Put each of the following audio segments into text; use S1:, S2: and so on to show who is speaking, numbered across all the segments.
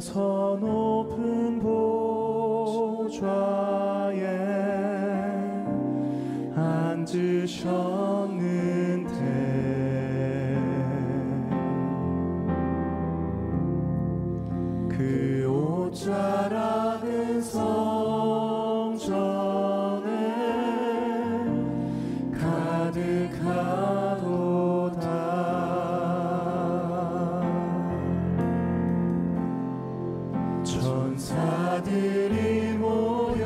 S1: 주께서 높은 보좌에 앉으셨는데 그 옷자락은 성전에 가득하도다. 천사들이 모여서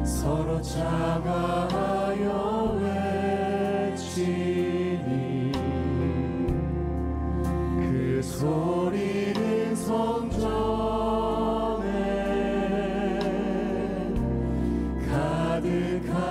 S1: 서로 장하여 외치니 그 소리는 성전에 가득하도다.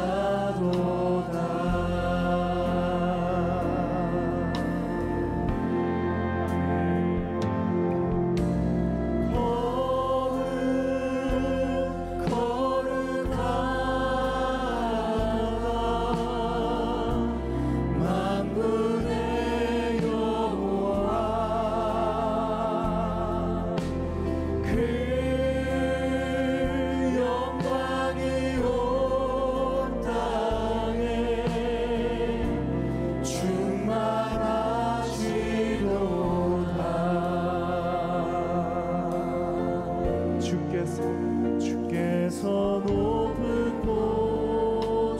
S1: 주께서 높은 보좌에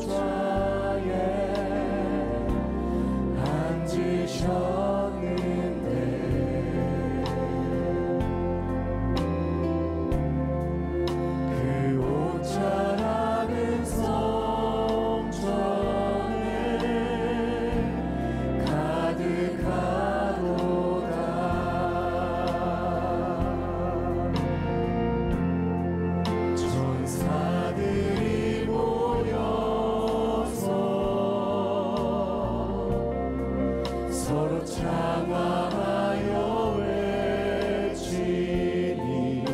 S1: 앉으셨는데 그 옷자락은 성전에 가득하도다. 천사들이 모여서 서로 장하여 외치니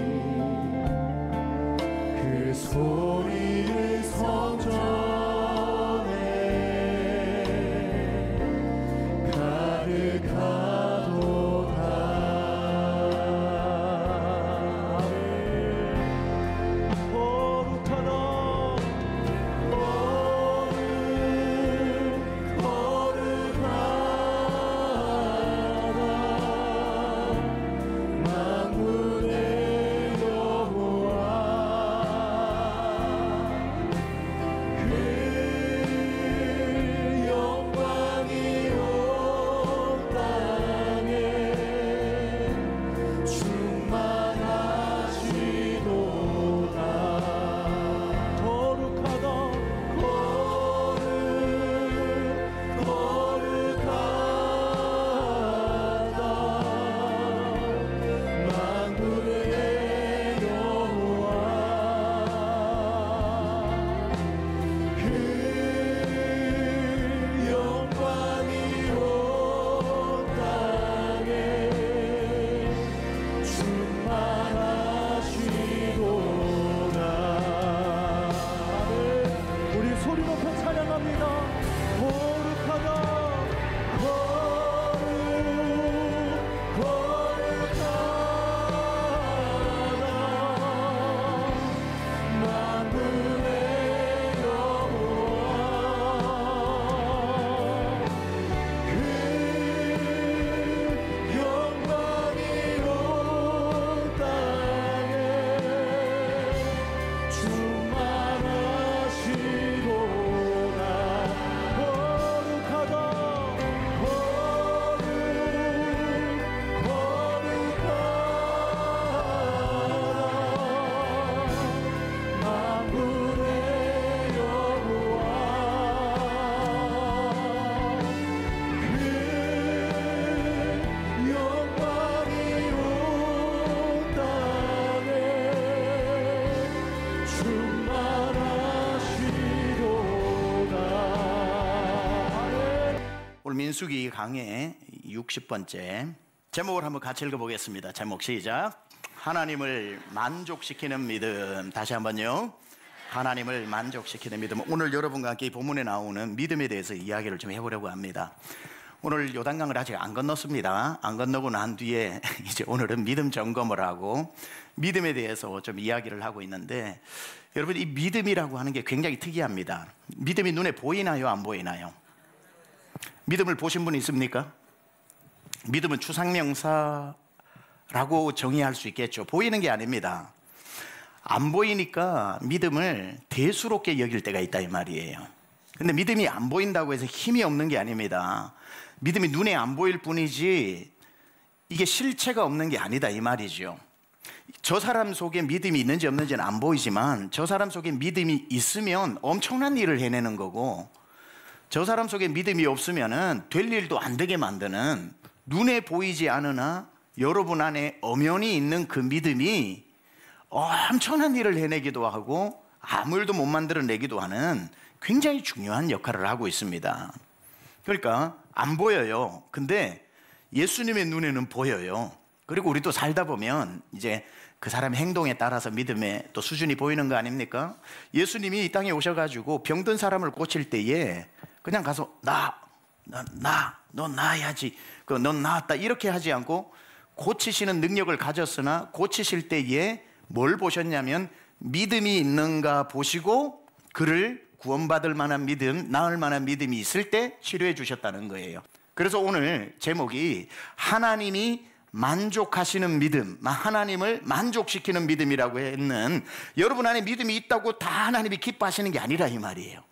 S1: 그 소리는 성전에 가득하도다.
S2: 민수기 강의 60번째 제목을 한번 같이 읽어보겠습니다. 제목 시작. 하나님을 만족시키는 믿음. 다시 한번요. 하나님을 만족시키는 믿음. 오늘 여러분과 함께 이 본문에 나오는 믿음에 대해서 이야기를 좀 해보려고 합니다. 오늘 요단강을 아직 안 건넜습니다. 안 건너고 난 뒤에 이제 오늘은 믿음 점검을 하고 믿음에 대해서 좀 이야기를 하고 있는데, 여러분, 이 믿음이라고 하는 게 굉장히 특이합니다. 믿음이 눈에 보이나요, 안 보이나요? 믿음을 보신 분 있습니까? 믿음은 추상명사라고 정의할 수 있겠죠. 보이는 게 아닙니다. 안 보이니까 믿음을 대수롭게 여길 때가 있다 이 말이에요. 근데 믿음이 안 보인다고 해서 힘이 없는 게 아닙니다. 믿음이 눈에 안 보일 뿐이지 이게 실체가 없는 게 아니다 이 말이죠. 저 사람 속에 믿음이 있는지 없는지는 안 보이지만 저 사람 속에 믿음이 있으면 엄청난 일을 해내는 거고, 저 사람 속에 믿음이 없으면은 될 일도 안 되게 만드는, 눈에 보이지 않으나 여러분 안에 엄연히 있는 그 믿음이 엄청난 일을 해내기도 하고 아무 일도 못 만들어내기도 하는 굉장히 중요한 역할을 하고 있습니다. 그러니까 안 보여요. 근데 예수님의 눈에는 보여요. 그리고 우리 또 살다 보면 이제 그 사람의 행동에 따라서 믿음의 또 수준이 보이는 거 아닙니까? 예수님이 이 땅에 오셔가지고 병든 사람을 고칠 때에 그냥 가서 너 나아야지, 넌 나았다 이렇게 하지 않고 고치시는 능력을 가졌으나 고치실 때에 뭘 보셨냐면 믿음이 있는가 보시고 그를 구원받을 만한 믿음, 나을 만한 믿음이 있을 때 치료해 주셨다는 거예요. 그래서 오늘 제목이 하나님이 만족하시는 믿음, 하나님을 만족시키는 믿음이라고 했는, 여러분 안에 믿음이 있다고 다 하나님이 기뻐하시는 게 아니라 이 말이에요.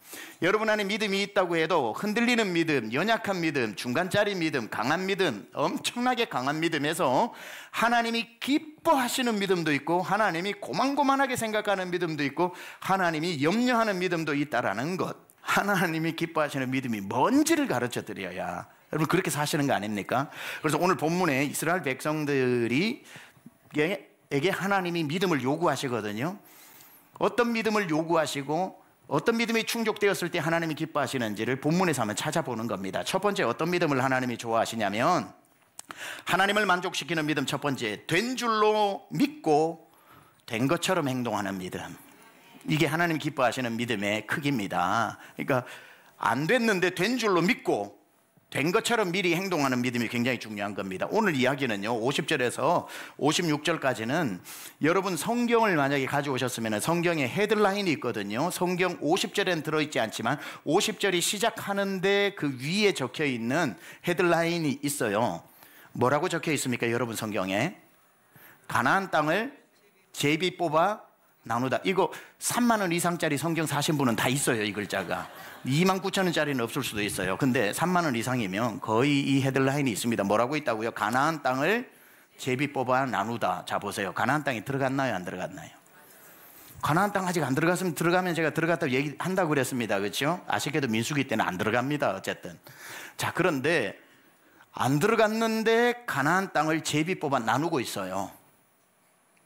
S2: 여러분 안에 믿음이 있다고 해도 흔들리는 믿음, 연약한 믿음, 중간짜리 믿음, 강한 믿음, 엄청나게 강한 믿음에서 하나님이 기뻐하시는 믿음도 있고 하나님이 고만고만하게 생각하는 믿음도 있고 하나님이 염려하는 믿음도 있다라는 것. 하나님이 기뻐하시는 믿음이 뭔지를 가르쳐 드려야 여러분 그렇게 사시는 거 아닙니까? 그래서 오늘 본문에 이스라엘 백성들에게 하나님이 믿음을 요구하시거든요. 어떤 믿음을 요구하시고 어떤 믿음이 충족되었을 때 하나님이 기뻐하시는지를 본문에서 한번 찾아보는 겁니다. 첫 번째, 어떤 믿음을 하나님이 좋아하시냐면 하나님을 만족시키는 믿음. 첫 번째, 된 줄로 믿고 된 것처럼 행동하는 믿음. 이게 하나님 기뻐하시는 믿음의 크기입니다. 그러니까 안 됐는데 된 줄로 믿고 된 것처럼 미리 행동하는 믿음이 굉장히 중요한 겁니다. 오늘 이야기는요, 50절에서 56절까지는 여러분 성경을 만약에 가져오셨으면 성경에 헤드라인이 있거든요. 성경 50절에는 들어있지 않지만 50절이 시작하는데 그 위에 적혀 있는 헤드라인이 있어요. 뭐라고 적혀 있습니까? 여러분 성경에 가나안 땅을 제비 뽑아 나누다. 이거 3만 원 이상짜리 성경 사신 분은 다 있어요. 이 글자가 29,000원짜리는 없을 수도 있어요. 근데 3만 원 이상이면 거의 이 헤드라인이 있습니다. 뭐라고 있다고요? 가나안 땅을 제비 뽑아 나누다. 자 보세요. 가나안 땅에 들어갔나요? 안 들어갔나요? 가나안 땅 아직 안 들어갔으면, 들어가면 제가 들어갔다고 얘기한다고 그랬습니다. 그렇죠? 아쉽게도 민수기 때는 안 들어갑니다. 어쨌든. 자, 그런데 안 들어갔는데 가나안 땅을 제비 뽑아 나누고 있어요.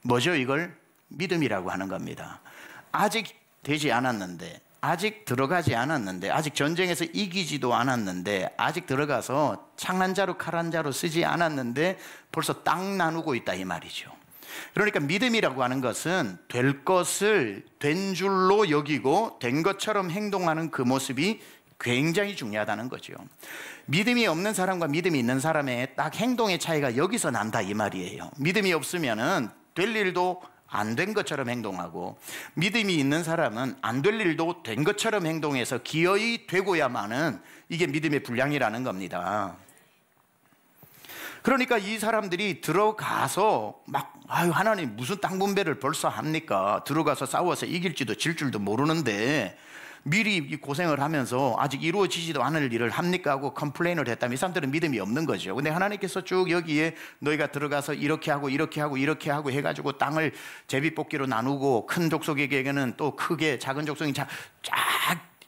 S2: 뭐죠? 이걸 믿음이라고 하는 겁니다. 아직 되지 않았는데, 아직 들어가지 않았는데, 아직 전쟁에서 이기지도 않았는데, 아직 들어가서 창 한 자루 칼 한 자루 쓰지 않았는데 벌써 땅 나누고 있다 이 말이죠. 그러니까 믿음이라고 하는 것은 될 것을 된 줄로 여기고 된 것처럼 행동하는 그 모습이 굉장히 중요하다는 거죠. 믿음이 없는 사람과 믿음이 있는 사람의 딱 행동의 차이가 여기서 난다 이 말이에요. 믿음이 없으면은 될 일도 안 된 것처럼 행동하고, 믿음이 있는 사람은 안 될 일도 된 것처럼 행동해서 기어이 되고야만은 이게 믿음의 분량이라는 겁니다. 그러니까 이 사람들이 들어가서 막 하나님 무슨 땅 분배를 벌써 합니까? 들어가서 싸워서 이길지도 질 줄도 모르는데 미리 고생을 하면서 아직 이루어지지도 않을 일을 합니까? 하고 컴플레인을 했다면 이 사람들은 믿음이 없는 거죠. 근데 하나님께서 쭉 여기에 너희가 들어가서 이렇게 하고 이렇게 하고 이렇게 하고 해가지고 땅을 제비뽑기로 나누고 큰 족속에게는 또 크게 작은 족속이 쫙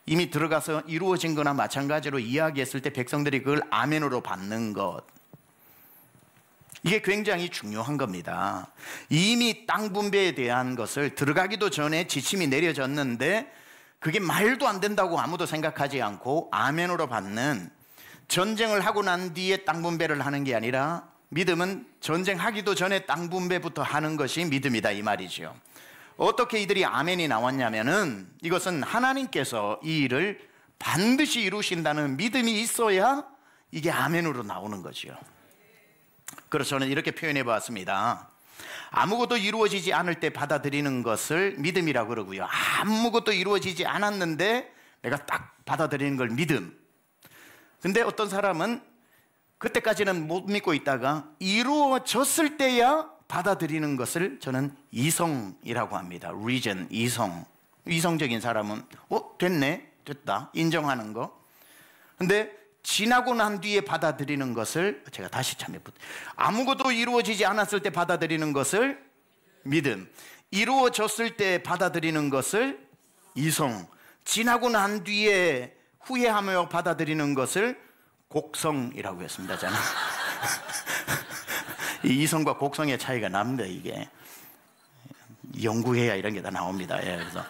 S2: 이미 들어가서 이루어진 거나 마찬가지로 이야기했을 때 백성들이 그걸 아멘으로 받는 것, 이게 굉장히 중요한 겁니다. 이미 땅 분배에 대한 것을 들어가기도 전에 지침이 내려졌는데 그게 말도 안 된다고 아무도 생각하지 않고 아멘으로 받는, 전쟁을 하고 난 뒤에 땅 분배를 하는 게 아니라 믿음은 전쟁하기도 전에 땅 분배부터 하는 것이 믿음이다 이 말이죠. 어떻게 이들이 아멘이 나왔냐면은 이것은 하나님께서 이 일을 반드시 이루신다는 믿음이 있어야 이게 아멘으로 나오는 거죠. 그래서 저는 이렇게 표현해 봤습니다. 아무것도 이루어지지 않을 때 받아들이는 것을 믿음이라고 그러고요, 아무것도 이루어지지 않았는데 내가 딱 받아들이는 걸 믿음. 근데 어떤 사람은 그때까지는 못 믿고 있다가 이루어졌을 때야 받아들이는 것을 저는 이성이라고 합니다. reason, 이성적인 사람은 됐네, 됐다, 인정하는 거. 근데 지나고 난 뒤에 받아들이는 것을, 제가 다시 아무것도 이루어지지 않았을 때 받아들이는 것을 믿음, 이루어졌을 때 받아들이는 것을 이성, 지나고 난 뒤에 후회하며 받아들이는 것을 곡성이라고 했습니다. 저는 이 이성과 곡성의 차이가 납니다. 이게 연구해야 이런 게 다 나옵니다. 예, 그래서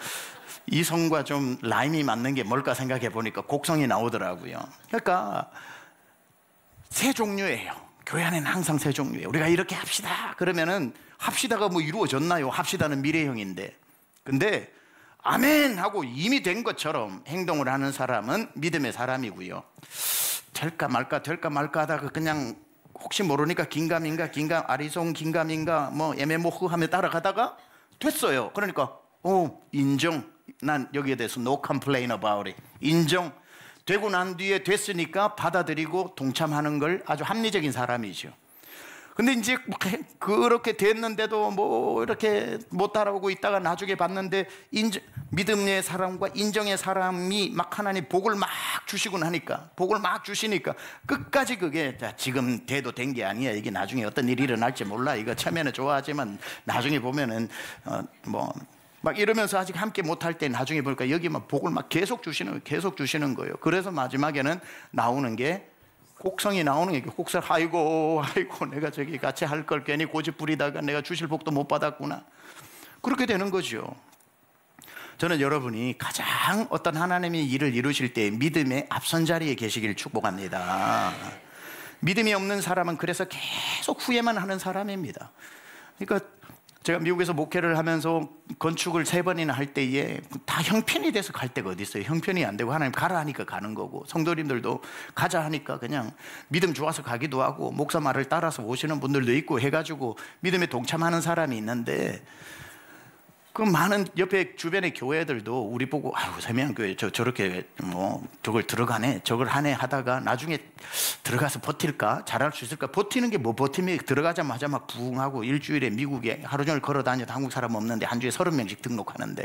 S2: 이성과 좀 라임이 맞는 게 뭘까 생각해 보니까 곡성이 나오더라고요. 그러니까 세 종류예요. 교회 안에는 항상 세 종류예요. 우리가 이렇게 합시다 그러면은 합시다가 뭐 이루어졌나요? 합시다는 미래형인데, 근데 아멘 하고 이미 된 것처럼 행동을 하는 사람은 믿음의 사람이고요, 될까 말까 하다가 그냥 혹시 모르니까 긴가민가 아리송 긴가민가 뭐 애매모호 하며 따라가다가 됐어요. 그러니까 인정, 난 여기에 대해서 no complain about it, 인정. 되고 난 뒤에 됐으니까 받아들이고 동참하는 걸 아주 합리적인 사람이죠. 근데 이제 그렇게 됐는데도 뭐 이렇게 못 따라오고 있다가 나중에 봤는데 믿음의 사람과 인정의 사람이 막 하나님 복을 막 주시고 나니까, 복을 막 주시니까 끝까지 그게 지금 돼도 된 게 아니야, 이게 나중에 어떤 일이 일어날지 몰라, 이거 처음에는 좋아하지만 나중에 보면은 막 이러면서 아직 함께 못할 때 나중에 보니까 여기만 복을 막 계속 주시는 거예요. 그래서 마지막에는 나오는 게 곡성이 나오는 게, 곡성, 아이고 내가 저기 같이 할 걸 괜히 고집 부리다가 내가 주실 복도 못 받았구나, 그렇게 되는 거죠. 저는 여러분이 가장 어떤 하나님의 일을 이루실 때 믿음의 앞선 자리에 계시길 축복합니다. 믿음이 없는 사람은 그래서 계속 후회만 하는 사람입니다. 그러니까 제가 미국에서 목회를 하면서 건축을 3번이나 할 때에 다 형편이 돼서 갈 데가 어디 있어요. 형편이 안 되고 하나님 가라 하니까 가는 거고, 성도님들도 가자 하니까 그냥 믿음 좋아서 가기도 하고, 목사 말을 따라서 오시는 분들도 있고 해가지고 믿음에 동참하는 사람이 있는데, 그 많은 옆에 주변의 교회들도 우리 보고 아이고 세미한 교회 저렇게 뭐 저걸 들어가네 저걸 하네 하다가 나중에 들어가서 버틸까, 잘할 수 있을까, 버티는 게 뭐 버티면 들어가자마자 막 부흥하고, 일주일에 미국에 하루 종일 걸어 다녀도 한국 사람 없는데 한 주에 30명씩 등록하는데,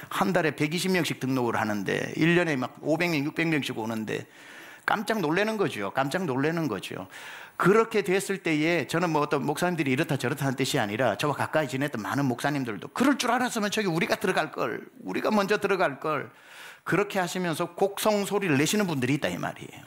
S2: 한 달에 120명씩 등록을 하는데 1년에 막 500명 600명씩 오는데 깜짝 놀라는 거죠. 그렇게 됐을 때에 저는 뭐 어떤 목사님들이 이렇다 저렇다 하는 뜻이 아니라, 저와 가까이 지냈던 많은 목사님들도 그럴 줄 알았으면 저기 우리가 들어갈 걸, 우리가 먼저 들어갈 걸, 그렇게 하시면서 곡성 소리를 내시는 분들이 있다 이 말이에요.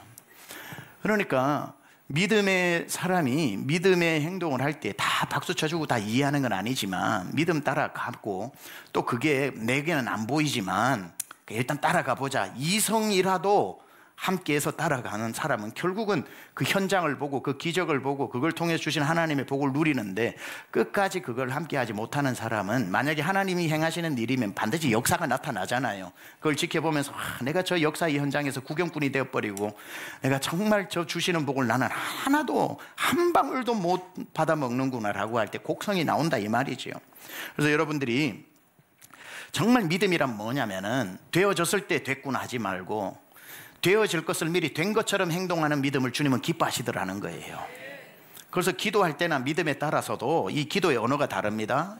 S2: 그러니까 믿음의 사람이 믿음의 행동을 할 때 다 박수 쳐주고 다 이해하는 건 아니지만 믿음 따라가고, 또 그게 내게는 안 보이지만 일단 따라가 보자, 이성이라도 함께해서 따라가는 사람은 결국은 그 현장을 보고 그 기적을 보고 그걸 통해 주신 하나님의 복을 누리는데, 끝까지 그걸 함께하지 못하는 사람은 만약에 하나님이 행하시는 일이면 반드시 역사가 나타나잖아요. 그걸 지켜보면서 내가 저 역사의 현장에서 구경꾼이 되어버리고 내가 정말 저 주시는 복을 나는 하나도 한 방울도 못 받아먹는구나라고 할 때 곡성이 나온다 이 말이죠. 그래서 여러분들이 정말 믿음이란 뭐냐면은 되어졌을 때 됐구나 하지 말고, 되어질 것을 미리 된 것처럼 행동하는 믿음을 주님은 기뻐하시더라는 거예요. 그래서 기도할 때나 믿음에 따라서도 이 기도의 언어가 다릅니다.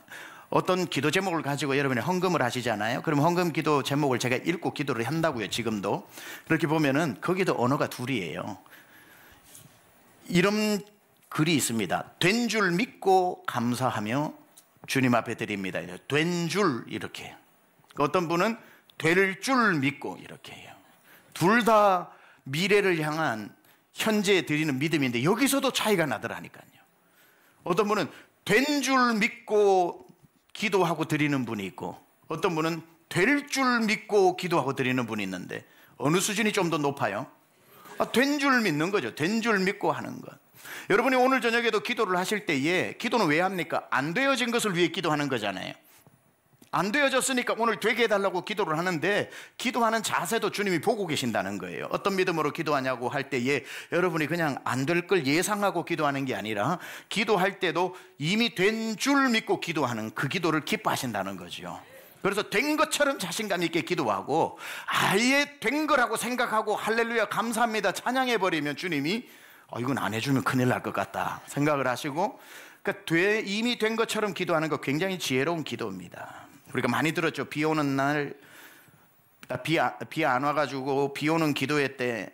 S2: 어떤 기도 제목을 가지고 여러분이 헌금을 하시잖아요. 그럼 헌금 기도 제목을 제가 읽고 기도를 한다고요. 지금도 그렇게 보면은 거기도 언어가 둘이에요. 이런 글이 있습니다. 된 줄 믿고 감사하며 주님 앞에 드립니다. 된 줄 이렇게, 어떤 분은 될 줄 믿고 이렇게 해요. 둘 다 미래를 향한 현재에 드리는 믿음인데 여기서도 차이가 나더라니까요. 어떤 분은 된 줄 믿고 기도하고 드리는 분이 있고, 어떤 분은 될 줄 믿고 기도하고 드리는 분이 있는데 어느 수준이 좀 더 높아요? 된 줄 믿는 거죠. 된 줄 믿고 하는 것. 여러분이 오늘 저녁에도 기도를 하실 때에 기도는 왜 합니까? 안 되어진 것을 위해 기도하는 거잖아요. 안 되어졌으니까 오늘 되게 해달라고 기도를 하는데 기도하는 자세도 주님이 보고 계신다는 거예요. 어떤 믿음으로 기도하냐고 할 때에 여러분이 그냥 안 될 걸 예상하고 기도하는 게 아니라 기도할 때도 이미 된 줄 믿고 기도하는 그 기도를 기뻐하신다는 거죠. 그래서 된 것처럼 자신감 있게 기도하고 아예 된 거라고 생각하고 할렐루야 감사합니다 찬양해버리면 주님이 이건 안 해주면 큰일 날 것 같다 생각을 하시고, 그러니까 이미 된 것처럼 기도하는 거 굉장히 지혜로운 기도입니다. 우리가 많이 들었죠. 비 오는 날 비 안 와가지고 비 오는 기도회 때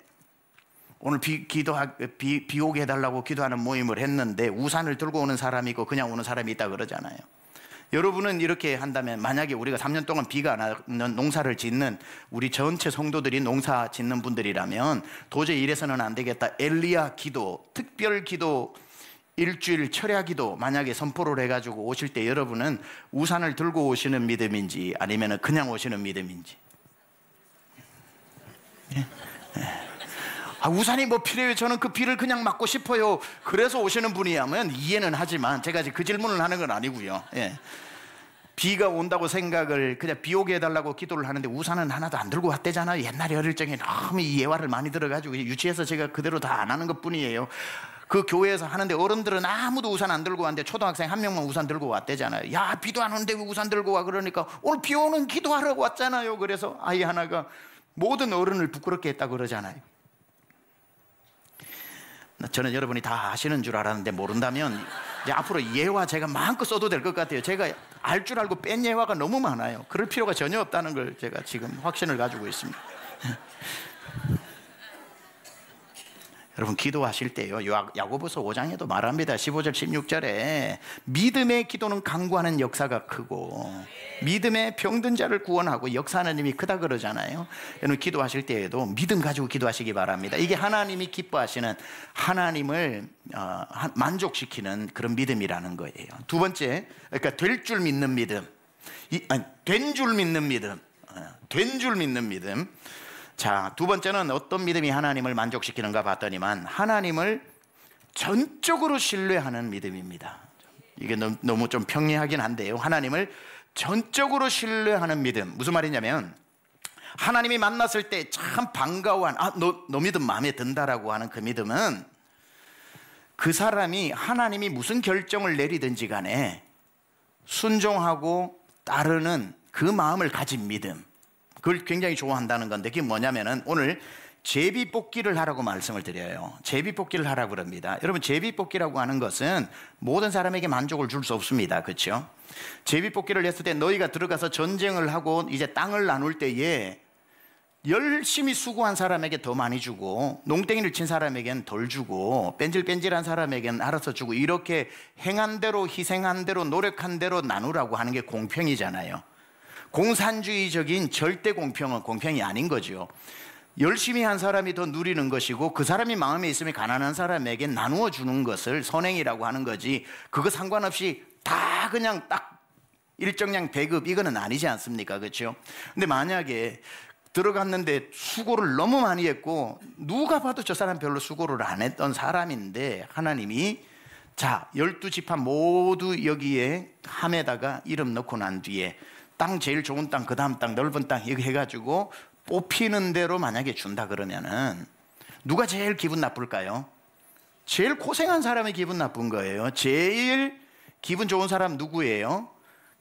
S2: 오늘 비 오게 해달라고 기도하는 모임을 했는데 우산을 들고 오는 사람이 있고 그냥 오는 사람이 있다 그러잖아요. 여러분은 이렇게 한다면, 만약에 우리가 3년 동안 비가 안 오는 농사를 짓는 우리 전체 성도들이 농사 짓는 분들이라면 도저히 이래서는 안 되겠다, 엘리야 기도, 특별 기도, 일주일 철야 기도 만약에 선포를 해가지고 오실 때 여러분은 우산을 들고 오시는 믿음인지 아니면 그냥 오시는 믿음인지. 예? 우산이 뭐 필요해요? 저는 그 비를 그냥 맞고 싶어요. 그래서 오시는 분이라면 이해는 하지만 제가 지금 그 질문을 하는 건 아니고요. 예. 비가 온다고 생각을, 그냥 비 오게 해달라고 기도를 하는데 우산은 하나도 안 들고 왔대잖아요. 옛날에 어릴 적에 너무 이 예화를 많이 들어가지고 유치해서 제가 그대로 다 안 하는 것 뿐이에요. 그 교회에서 하는데 어른들은 아무도 우산 안 들고 왔는데 초등학생 한 명만 우산 들고 왔대잖아요. 야, 비도 안 오는데 왜 우산 들고 와? 그러니까 오늘 비 오는 기도하러 왔잖아요. 그래서 아이 하나가 모든 어른을 부끄럽게 했다 그러잖아요. 저는 여러분이 다 아시는 줄 알았는데 모른다면 이제 앞으로 예화 제가 마음껏 써도 될 것 같아요. 제가 알 줄 알고 뺀 예화가 너무 많아요. 그럴 필요가 전혀 없다는 걸 제가 지금 확신을 가지고 있습니다. 여러분 기도하실 때요, 야고보서 5장에도 말합니다. 15절 16절에 믿음의 기도는 간구하는 역사가 크고 믿음의 병든 자를 구원하고 역사하는 힘이 크다 그러잖아요. 여러분 기도하실 때에도 믿음 가지고 기도하시기 바랍니다. 이게 하나님이 기뻐하시는, 하나님을 만족시키는 그런 믿음이라는 거예요. 두 번째, 그러니까 될 줄 믿는 믿음, 된 줄 믿는 믿음, 된 줄 믿는 믿음. 자, 두 번째는 어떤 믿음이 하나님을 만족시키는가 봤더니만 하나님을 전적으로 신뢰하는 믿음입니다. 이게 너무 좀 평이하긴 한데요, 하나님을 전적으로 신뢰하는 믿음. 무슨 말이냐면 하나님이 만났을 때 참 반가워한, 너 믿음 마음에 든다라고 하는 그 믿음은 그 사람이 하나님이 무슨 결정을 내리든지 간에 순종하고 따르는 그 마음을 가진 믿음, 그걸 굉장히 좋아한다는 건데, 그게 뭐냐면은 오늘 제비뽑기를 하라고 말씀을 드려요. 제비뽑기를 하라고 그럽니다. 여러분 제비뽑기라고 하는 것은 모든 사람에게 만족을 줄 수 없습니다. 그렇죠? 제비뽑기를 했을 때 너희가 들어가서 전쟁을 하고 이제 땅을 나눌 때에 열심히 수고한 사람에게 더 많이 주고 농땡이를 친 사람에게는 덜 주고 뺀질뺀질한 사람에게는 알아서 주고, 이렇게 행한 대로 희생한 대로 노력한 대로 나누라고 하는 게 공평이잖아요. 공산주의적인 절대 공평은 공평이 아닌 거죠. 열심히 한 사람이 더 누리는 것이고 그 사람이 마음에 있으면 가난한 사람에게 나누어 주는 것을 선행이라고 하는 거지, 그거 상관없이 다 그냥 딱 일정량 배급, 이거는 아니지 않습니까? 그렇죠? 근데 만약에 들어갔는데 수고를 너무 많이 했고 누가 봐도 저 사람 별로 수고를 안 했던 사람인데 하나님이 자 12지파 모두 여기에 함에다가 이름 넣고 난 뒤에 땅 제일 좋은 땅, 그 다음 땅, 넓은 땅 이렇게 해가지고 뽑히는 대로 만약에 준다 그러면은 누가 제일 기분 나쁠까요? 제일 고생한 사람이 기분 나쁜 거예요. 제일 기분 좋은 사람 누구예요?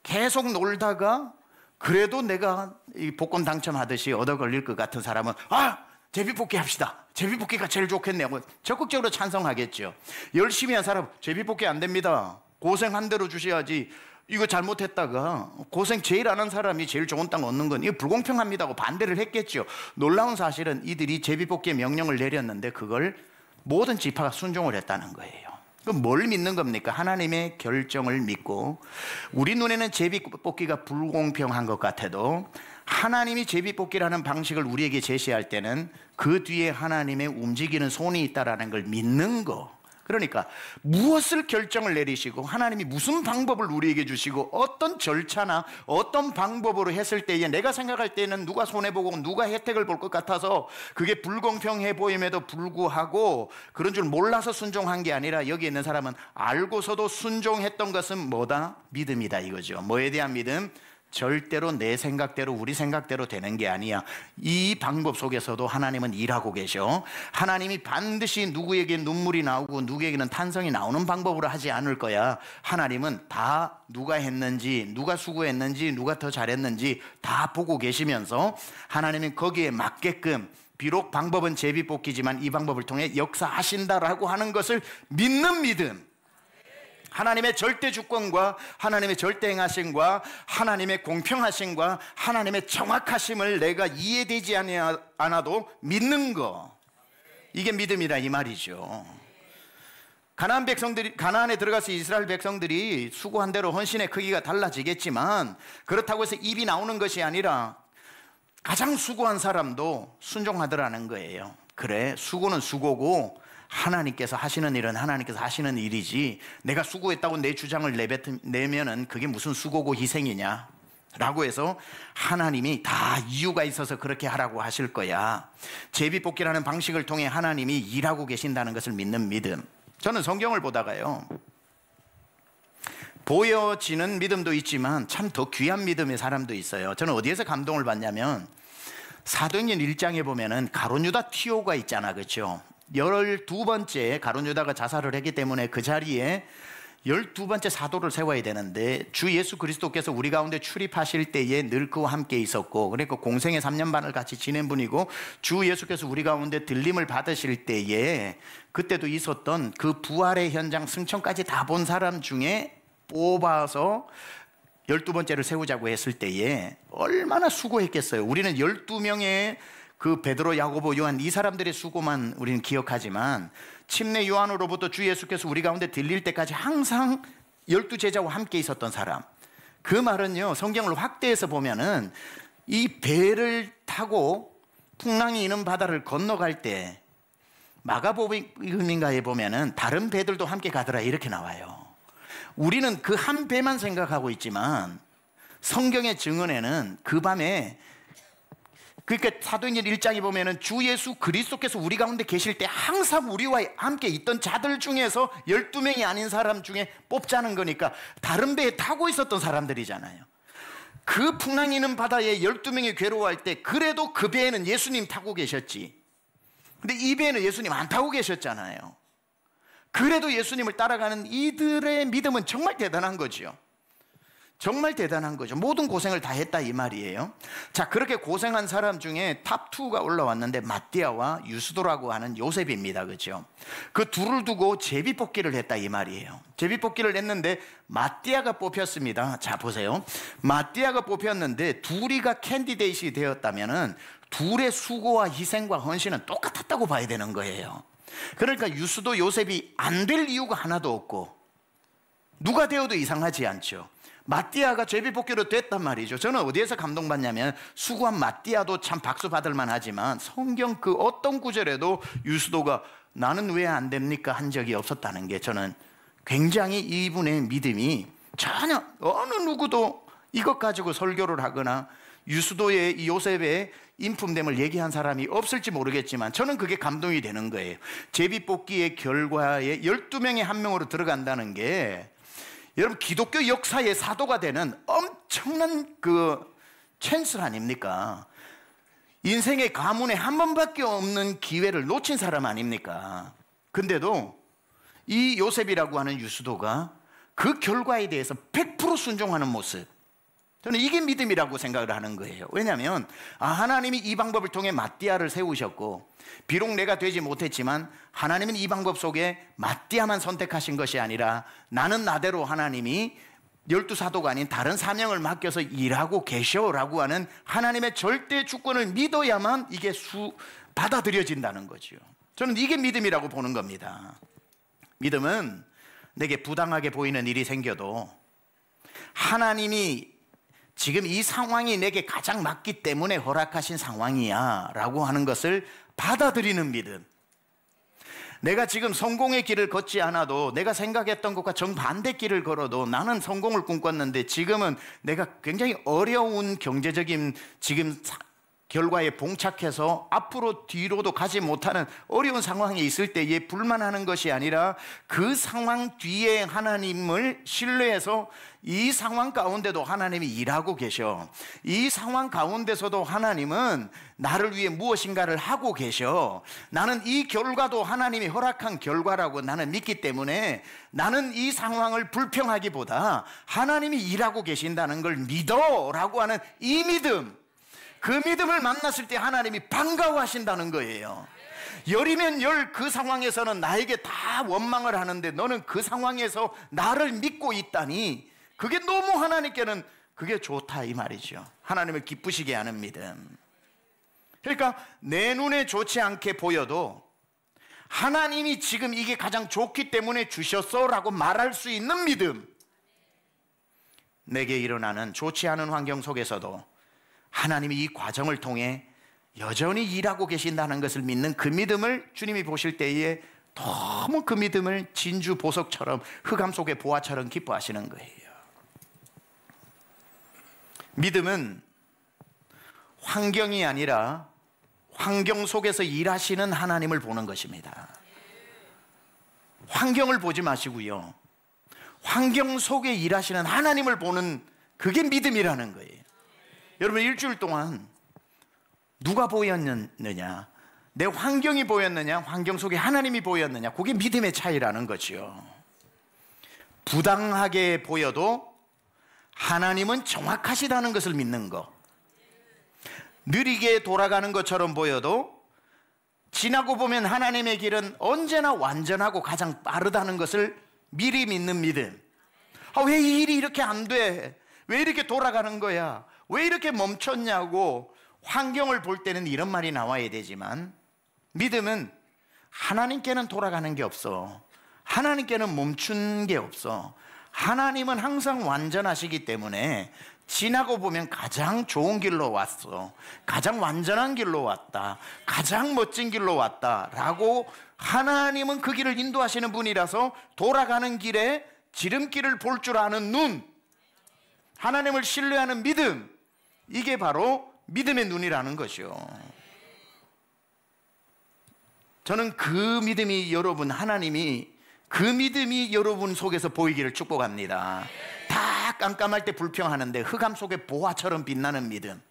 S2: 계속 놀다가 그래도 내가 이 복권 당첨하듯이 얻어 걸릴 것 같은 사람은 제비뽑기 합시다. 제비뽑기가 제일 좋겠네요. 적극적으로 찬성하겠죠. 열심히 한 사람 제비뽑기 안 됩니다. 고생한 대로 주셔야지. 이거 잘못했다가 고생 제일 안 한 사람이 제일 좋은 땅 얻는 건 이거 불공평합니다 하고 반대를 했겠죠. 놀라운 사실은 이들이 제비뽑기의 명령을 내렸는데 그걸 모든 지파가 순종을 했다는 거예요. 그럼 뭘 믿는 겁니까? 하나님의 결정을 믿고, 우리 눈에는 제비뽑기가 불공평한 것 같아도 하나님이 제비뽑기라는 방식을 우리에게 제시할 때는 그 뒤에 하나님의 움직이는 손이 있다는 걸 믿는 거. 그러니까 무엇을 결정을 내리시고 하나님이 무슨 방법을 우리에게 주시고 어떤 절차나 어떤 방법으로 했을 때에 내가 생각할 때는 누가 손해보고 누가 혜택을 볼 것 같아서 그게 불공평해 보임에도 불구하고 그런 줄 몰라서 순종한 게 아니라 여기 있는 사람은 알고서도 순종했던 것은 뭐다? 믿음이다 이거죠. 뭐에 대한 믿음? 절대로 내 생각대로 우리 생각대로 되는 게 아니야. 이 방법 속에서도 하나님은 일하고 계셔. 하나님이 반드시 누구에게 눈물이 나오고 누구에게는 탄성이 나오는 방법으로 하지 않을 거야. 하나님은 다 누가 했는지, 누가 수고했는지, 누가 더 잘했는지 다 보고 계시면서 하나님은 거기에 맞게끔 비록 방법은 제비뽑기지만 이 방법을 통해 역사하신다라고 하는 것을 믿는 믿음, 하나님의 절대 주권과 하나님의 절대 행하심과 하나님의 공평하심과 하나님의 정확하심을 내가 이해되지 않아도 믿는 거, 이게 믿음이라 이 말이죠. 가나안에 들어가서 이스라엘 백성들이 수고한 대로 헌신의 크기가 달라지겠지만 그렇다고 해서 입이 나오는 것이 아니라 가장 수고한 사람도 순종하더라는 거예요. 그래, 수고는 수고고 하나님께서 하시는 일은 하나님께서 하시는 일이지 내가 수고했다고 내 주장을 내면은 그게 무슨 수고고 희생이냐 라고 해서 하나님이 다 이유가 있어서 그렇게 하라고 하실 거야. 제비뽑기라는 방식을 통해 하나님이 일하고 계신다는 것을 믿는 믿음. 저는 성경을 보다가요, 보여지는 믿음도 있지만 참 더 귀한 믿음의 사람도 있어요. 저는 어디에서 감동을 받냐면 사도행전 1장에 보면은 가룟 유다 티오가 있잖아, 그렇죠? 12번째 가룟 유다가 자살을 했기 때문에 그 자리에 12번째 사도를 세워야 되는데 주 예수 그리스도께서 우리 가운데 출입하실 때에 늘 그와 함께 있었고, 그러니까 공생의 3년 반을 같이 지낸 분이고, 주 예수께서 우리 가운데 들림을 받으실 때에 그때도 있었던 그 부활의 현장 승천까지 다 본 사람 중에 뽑아서 12번째를 세우자고 했을 때에 얼마나 수고했겠어요. 우리는 12명의 그 베드로, 야고보, 요한 이 사람들의 수고만 우리는 기억하지만 침례 요한으로부터 주 예수께서 우리 가운데 들릴 때까지 항상 12제자와 함께 있었던 사람. 그 말은요, 성경을 확대해서 보면은 이 배를 타고 풍랑이 있는 바다를 건너갈 때 마가복음인가에 보면은 다른 배들도 함께 가더라 이렇게 나와요. 우리는 그 한 배만 생각하고 있지만 성경의 증언에는 그 밤에, 그러니까 사도행전 1장에 보면은 주 예수 그리스도께서 우리 가운데 계실 때 항상 우리와 함께 있던 자들 중에서 12명이 아닌 사람 중에 뽑자는 거니까 다른 배에 타고 있었던 사람들이잖아요. 그 풍랑이 있는 바다에 12명이 괴로워할 때 그래도 그 배에는 예수님 타고 계셨지. 근데 이 배에는 예수님 안 타고 계셨잖아요. 그래도 예수님을 따라가는 이들의 믿음은 정말 대단한 거죠. 정말 대단한 거죠. 모든 고생을 다 했다 이 말이에요. 자, 그렇게 고생한 사람 중에 탑2가 올라왔는데 마띠아와 유스도라고 하는 요셉입니다. 그렇죠? 그 둘을 두고 제비뽑기를 했다 이 말이에요. 제비뽑기를 했는데 마띠아가 뽑혔습니다. 자, 보세요. 마띠아가 뽑혔는데 둘이가 캔디데이트이 되었다면은 둘의 수고와 희생과 헌신은 똑같았다고 봐야 되는 거예요. 그러니까 유스도 요셉이 안 될 이유가 하나도 없고 누가 되어도 이상하지 않죠. 마띠아가 제비뽑기로 됐단 말이죠. 저는 어디에서 감동받냐면 수고한 마띠아도 참 박수 받을 만하지만 성경 그 어떤 구절에도 유스도가 나는 왜 안 됩니까 한 적이 없었다는 게 저는 굉장히 이분의 믿음이 전혀 어느 누구도 이것 가지고 설교를 하거나 유스도의 이 요셉의 인품됨을 얘기한 사람이 없을지 모르겠지만 저는 그게 감동이 되는 거예요. 제비뽑기의 결과에 12명의 한 명으로 들어간다는 게 여러분 기독교 역사의 사도가 되는 엄청난 그 찬스 아닙니까? 인생의 가문에 한 번밖에 없는 기회를 놓친 사람 아닙니까? 근데도 이 요셉이라고 하는 유스도가 그 결과에 대해서 100% 순종하는 모습, 저는 이게 믿음이라고 생각을 하는 거예요. 왜냐하면 하나님이 이 방법을 통해 마띠아를 세우셨고 비록 내가 되지 못했지만 하나님은 이 방법 속에 마띠아만 선택하신 것이 아니라 나는 나대로 하나님이 12사도가 아닌 다른 사명을 맡겨서 일하고 계셔라고 하는 하나님의 절대 주권을 믿어야만 이게 받아들여진다는 거죠. 저는 이게 믿음이라고 보는 겁니다. 믿음은 내게 부당하게 보이는 일이 생겨도 하나님이 지금 이 상황이 내게 가장 맞기 때문에 허락하신 상황이야 라고 하는 것을 받아들이는 믿음. 내가 지금 성공의 길을 걷지 않아도 내가 생각했던 것과 정반대 길을 걸어도 나는 성공을 꿈꿨는데 지금은 내가 굉장히 어려운 경제적인 지금 결과에 봉착해서 앞으로 뒤로도 가지 못하는 어려운 상황에 있을 때에 불만하는 것이 아니라 그 상황 뒤에 하나님을 신뢰해서 이 상황 가운데도 하나님이 일하고 계셔. 이 상황 가운데서도 하나님은 나를 위해 무엇인가를 하고 계셔. 나는 이 결과도 하나님이 허락한 결과라고 나는 믿기 때문에 나는 이 상황을 불평하기보다 하나님이 일하고 계신다는 걸 믿어라고 하는 이 믿음, 그 믿음을 만났을 때 하나님이 반가워하신다는 거예요. 열이면 열 그 상황에서는 나에게 다 원망을 하는데 너는 그 상황에서 나를 믿고 있다니 그게 너무 하나님께는 그게 좋다 이 말이죠. 하나님을 기쁘시게 하는 믿음. 그러니까 내 눈에 좋지 않게 보여도 하나님이 지금 이게 가장 좋기 때문에 주셨어 라고 말할 수 있는 믿음. 내게 일어나는 좋지 않은 환경 속에서도 하나님이 이 과정을 통해 여전히 일하고 계신다는 것을 믿는 그 믿음을 주님이 보실 때에 너무 그 믿음을 진주 보석처럼 흑암 속의 보화처럼 기뻐하시는 거예요. 믿음은 환경이 아니라 환경 속에서 일하시는 하나님을 보는 것입니다. 환경을 보지 마시고요, 환경 속에 일하시는 하나님을 보는 그게 믿음이라는 거예요. 여러분, 일주일 동안 누가 보였느냐, 내 환경이 보였느냐, 환경 속에 하나님이 보였느냐, 그게 믿음의 차이라는 거죠. 부당하게 보여도 하나님은 정확하시다는 것을 믿는 것, 느리게 돌아가는 것처럼 보여도 지나고 보면 하나님의 길은 언제나 완전하고 가장 빠르다는 것을 미리 믿는 믿음. 왜 이 일이 이렇게 안 돼? 왜 이렇게 돌아가는 거야? 왜 이렇게 멈췄냐고 환경을 볼 때는 이런 말이 나와야 되지만, 믿음은 하나님께는 돌아가는 게 없어. 하나님께는 멈춘 게 없어. 하나님은 항상 완전하시기 때문에 지나고 보면 가장 좋은 길로 왔어, 가장 완전한 길로 왔다, 가장 멋진 길로 왔다 라고 하나님은 그 길을 인도하시는 분이라서 돌아가는 길에 지름길을 볼 줄 아는 눈, 하나님을 신뢰하는 믿음, 이게 바로 믿음의 눈이라는 것이요. 저는 그 믿음이 여러분, 하나님이 그 믿음이 여러분 속에서 보이기를 축복합니다. 다 깜깜할 때 불평하는데 흑암 속에 보화처럼 빛나는 믿음.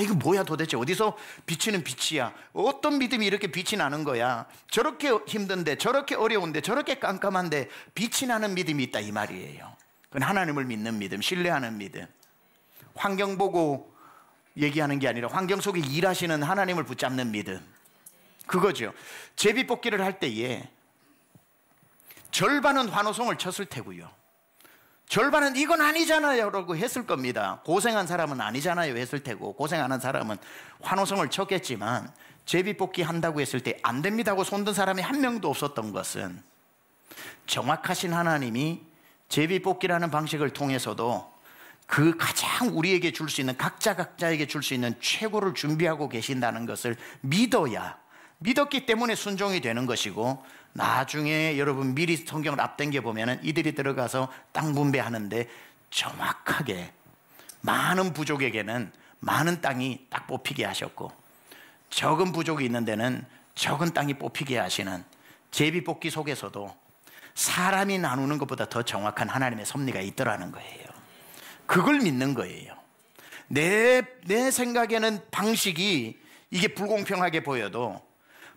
S2: 이거 뭐야 도대체, 어디서 비치는 빛이야? 어떤 믿음이 이렇게 빛이 나는 거야? 저렇게 힘든데, 저렇게 어려운데, 저렇게 깜깜한데 빛이 나는 믿음이 있다 이 말이에요. 그건 하나님을 믿는 믿음, 신뢰하는 믿음. 환경 보고 얘기하는 게 아니라 환경 속에 일하시는 하나님을 붙잡는 믿음, 그거죠. 제비뽑기를 할 때에 절반은 환호성을 쳤을 테고요, 절반은 이건 아니잖아요 라고 했을 겁니다. 고생한 사람은 아니잖아요 했을 테고, 고생하는 사람은 환호성을 쳤겠지만, 제비뽑기 한다고 했을 때 안 됩니다 하고 손든 사람이 한 명도 없었던 것은 정확하신 하나님이 제비뽑기라는 방식을 통해서도 그 가장 우리에게 줄 수 있는, 각자에게 줄 수 있는 최고를 준비하고 계신다는 것을 믿어야, 믿었기 때문에 순종이 되는 것이고, 나중에 여러분 미리 성경을 앞당겨 보면은 이들이 들어가서 땅 분배하는데 정확하게 많은 부족에게는 많은 땅이 딱 뽑히게 하셨고, 적은 부족이 있는 데는 적은 땅이 뽑히게 하시는 제비뽑기 속에서도 사람이 나누는 것보다 더 정확한 하나님의 섭리가 있더라는 거예요. 그걸 믿는 거예요. 내 생각에는 방식이 이게 불공평하게 보여도,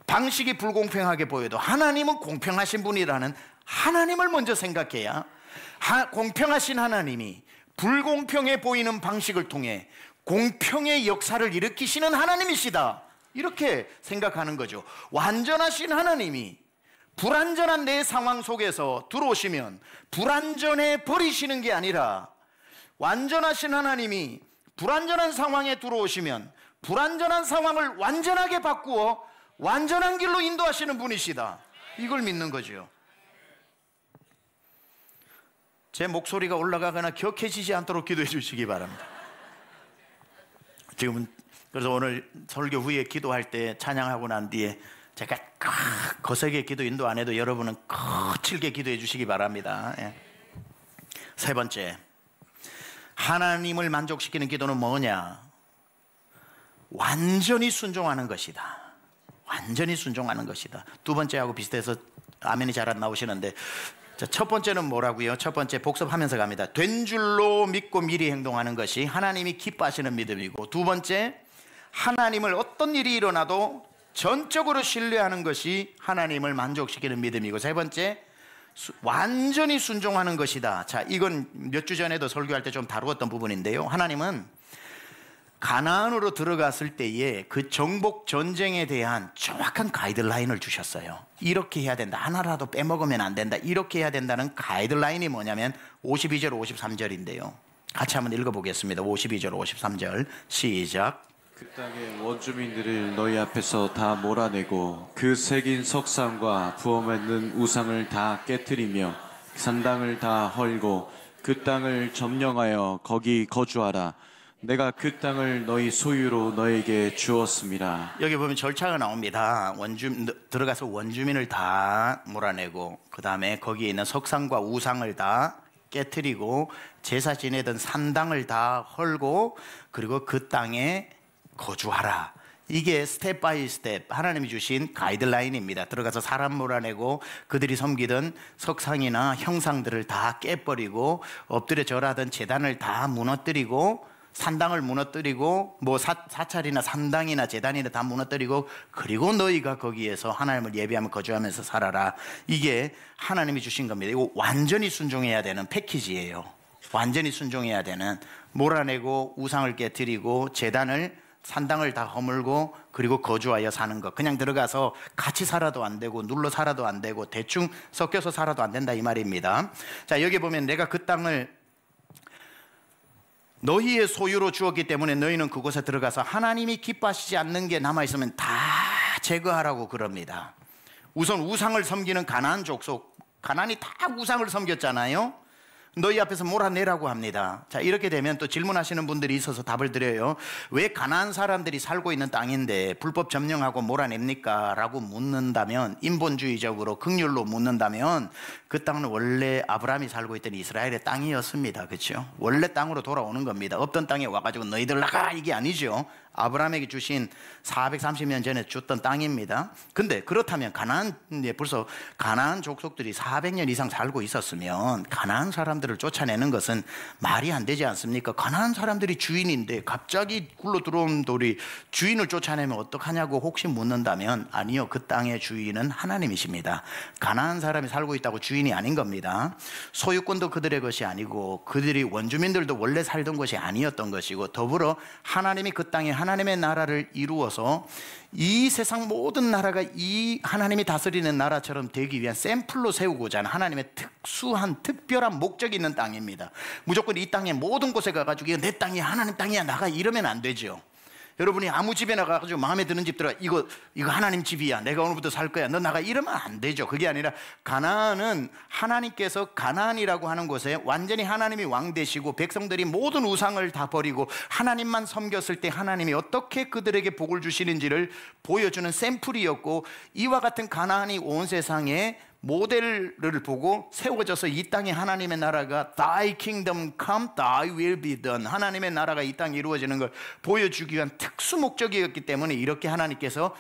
S2: 방식이 불공평하게 보여도 하나님은 공평하신 분이라는 하나님을 먼저 생각해야, 공평하신 하나님이 불공평해 보이는 방식을 통해 공평의 역사를 일으키시는 하나님이시다, 이렇게 생각하는 거죠. 완전하신 하나님이 불완전한 내 상황 속에서 들어오시면 불완전해 버리시는 게 아니라, 완전하신 하나님이 불완전한 상황에 들어오시면 불완전한 상황을 완전하게 바꾸어 완전한 길로 인도하시는 분이시다, 이걸 믿는 거죠. 제 목소리가 올라가거나 격해지지 않도록 기도해 주시기 바랍니다. 지금은 그래서 오늘 설교 후에 기도할 때, 찬양하고 난 뒤에 제가 거세게 기도 인도 안 해도 여러분은 거칠게 기도해 주시기 바랍니다. 세 번째, 하나님을 만족시키는 기도는 뭐냐? 완전히 순종하는 것이다. 완전히 순종하는 것이다. 두 번째하고 비슷해서 아멘이 잘 안 나오시는데, 자, 첫 번째는 뭐라고요? 첫 번째 복습하면서 갑니다. 된 줄로 믿고 미리 행동하는 것이 하나님이 기뻐하시는 믿음이고, 두 번째, 하나님을 어떤 일이 일어나도 전적으로 신뢰하는 것이 하나님을 만족시키는 믿음이고, 세 번째, 완전히 순종하는 것이다. 자, 이건 몇 주 전에도 설교할 때 좀 다루었던 부분인데요. 하나님은 가나안으로 들어갔을 때에 그 정복 전쟁에 대한 정확한 가이드라인을 주셨어요. 이렇게 해야 된다. 하나라도 빼먹으면 안 된다. 이렇게 해야 된다는 가이드라인이 뭐냐면 52절, 53절인데요. 같이 한번 읽어보겠습니다. 52절, 53절 시작.
S3: 그 땅의 원주민들을 너희 앞에서 다 몰아내고 그 새긴 석상과 부어맺는 우상을 다 깨뜨리며 산당을 다 헐고 그 땅을 점령하여 거기 거주하라. 내가 그 땅을 너희 소유로 너에게 주었습니다.
S2: 여기 보면 절차가 나옵니다. 들어가서 원주민을 다 몰아내고, 그 다음에 거기에 있는 석상과 우상을 다 깨뜨리고, 제사 지내던 산당을 다 헐고, 그리고 그 땅에 거주하라. 이게 스텝 바이 스텝 하나님이 주신 가이드라인입니다. 들어가서 사람 몰아내고 그들이 섬기던 석상이나 형상들을 다 깨버리고, 엎드려 절하던 제단을 다 무너뜨리고, 산당을 무너뜨리고, 뭐 사찰이나 산당이나 제단이나 다 무너뜨리고, 그리고 너희가 거기에서 하나님을 예배하며 거주하면서 살아라. 이게 하나님이 주신 겁니다. 이거 완전히 순종해야 되는 패키지예요. 완전히 순종해야 되는, 몰아내고 우상을 깨뜨리고 제단을 산당을 다 허물고 그리고 거주하여 사는 것. 그냥 들어가서 같이 살아도 안 되고 눌러 살아도 안 되고 대충 섞여서 살아도 안 된다 이 말입니다. 자, 여기 보면 내가 그 땅을 너희의 소유로 주었기 때문에 너희는 그곳에 들어가서 하나님이 기뻐하시지 않는 게 남아있으면 다 제거하라고 그럽니다. 우선 우상을 섬기는 가나안 족속, 가나안이 다 우상을 섬겼잖아요. 너희 앞에서 몰아내라고 합니다. 자, 이렇게 되면 또 질문하시는 분들이 있어서 답을 드려요. 왜 가나안 사람들이 살고 있는 땅인데 불법 점령하고 몰아냅니까? 라고 묻는다면, 인본주의적으로 극률로 묻는다면, 그 땅은 원래 아브라함이 살고 있던 이스라엘의 땅이었습니다. 그렇죠? 원래 땅으로 돌아오는 겁니다. 없던 땅에 와가지고 너희들 나가 이게 아니죠. 아브라함에게 주신 430년 전에 줬던 땅입니다. 근데 그렇다면 벌써 가나안 족속들이 400년 이상 살고 있었으면 가나안 사람들을 쫓아내는 것은 말이 안 되지 않습니까? 가나안 사람들이 주인인데 갑자기 굴러 들어온 돌이 주인을 쫓아내면 어떡하냐고 혹시 묻는다면, 아니요, 그 땅의 주인은 하나님이십니다. 가나안 사람이 살고 있다고 주인이 아닌 겁니다. 소유권도 그들의 것이 아니고 그들이 원주민들도 원래 살던 것이 아니었던 것이고, 더불어 하나님이 그 땅에 하나님의 나라를 이루어서 이 세상 모든 나라가 이 하나님이 다스리는 나라처럼 되기 위한 샘플로 세우고자 하는 하나님의 특수한 특별한 목적이 있는 땅입니다. 무조건 이 땅의 모든 곳에 가가지고 이거 내 땅이야, 하나님 땅이야, 나가 이러면 안 되죠. 여러분이 아무 집에 나가가지고 마음에 드는 집 들어가, 이거 하나님 집이야, 내가 오늘부터 살 거야, 너 나가 이러면 안 되죠. 그게 아니라 가나안은 하나님께서 가나안이라고 하는 곳에 완전히 하나님이 왕 되시고 백성들이 모든 우상을 다 버리고 하나님만 섬겼을 때 하나님이 어떻게 그들에게 복을 주시는지를 보여주는 샘플이었고, 이와 같은 가나안이 온 세상에 모델을 보고 세워져서 이 땅에 하나님의 나라가 Thy kingdom come, Thy will be done, 하나님의 나라가 이 땅에 이루어지는 걸 보여주기 위한 특수 목적이었기 때문에 이렇게 하나님께서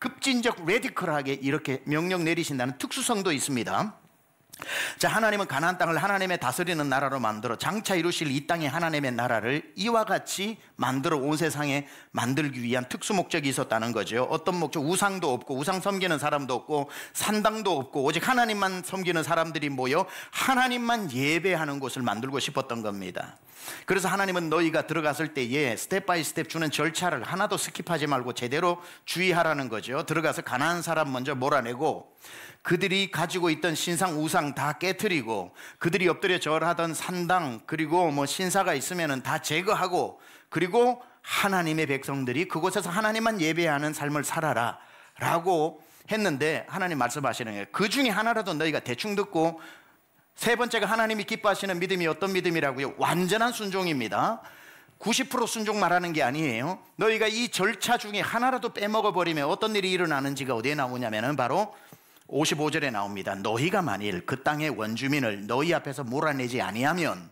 S2: 급진적 레디컬하게 이렇게 명령 내리신다는 특수성도 있습니다. 자, 하나님은 가나안 땅을 하나님의 다스리는 나라로 만들어 장차 이루실 이 땅의 하나님의 나라를 이와 같이 만들어 온 세상에 만들기 위한 특수 목적이 있었다는 거죠. 어떤 목적? 우상도 없고 우상 섬기는 사람도 없고 산당도 없고 오직 하나님만 섬기는 사람들이 모여 하나님만 예배하는 곳을 만들고 싶었던 겁니다. 그래서 하나님은 너희가 들어갔을 때에 스텝 바이 스텝 주는 절차를 하나도 스킵하지 말고 제대로 주의하라는 거죠. 들어가서 가나안 사람 먼저 몰아내고 그들이 가지고 있던 신상 우상 다 깨트리고 그들이 엎드려 절하던 산당 그리고 뭐 신사가 있으면 다 제거하고, 그리고 하나님의 백성들이 그곳에서 하나님만 예배하는 삶을 살아라 라고 했는데, 하나님 말씀하시는 거예요. 그 중에 하나라도 너희가 대충 듣고, 세 번째가 하나님이 기뻐하시는 믿음이 어떤 믿음이라고요? 완전한 순종입니다. 90% 순종 말하는 게 아니에요. 너희가 이 절차 중에 하나라도 빼먹어 버리면 어떤 일이 일어나는지가 어디에 나오냐면 바로 55절에 나옵니다. 너희가 만일 그 땅의 원주민을 너희 앞에서 몰아내지 아니하면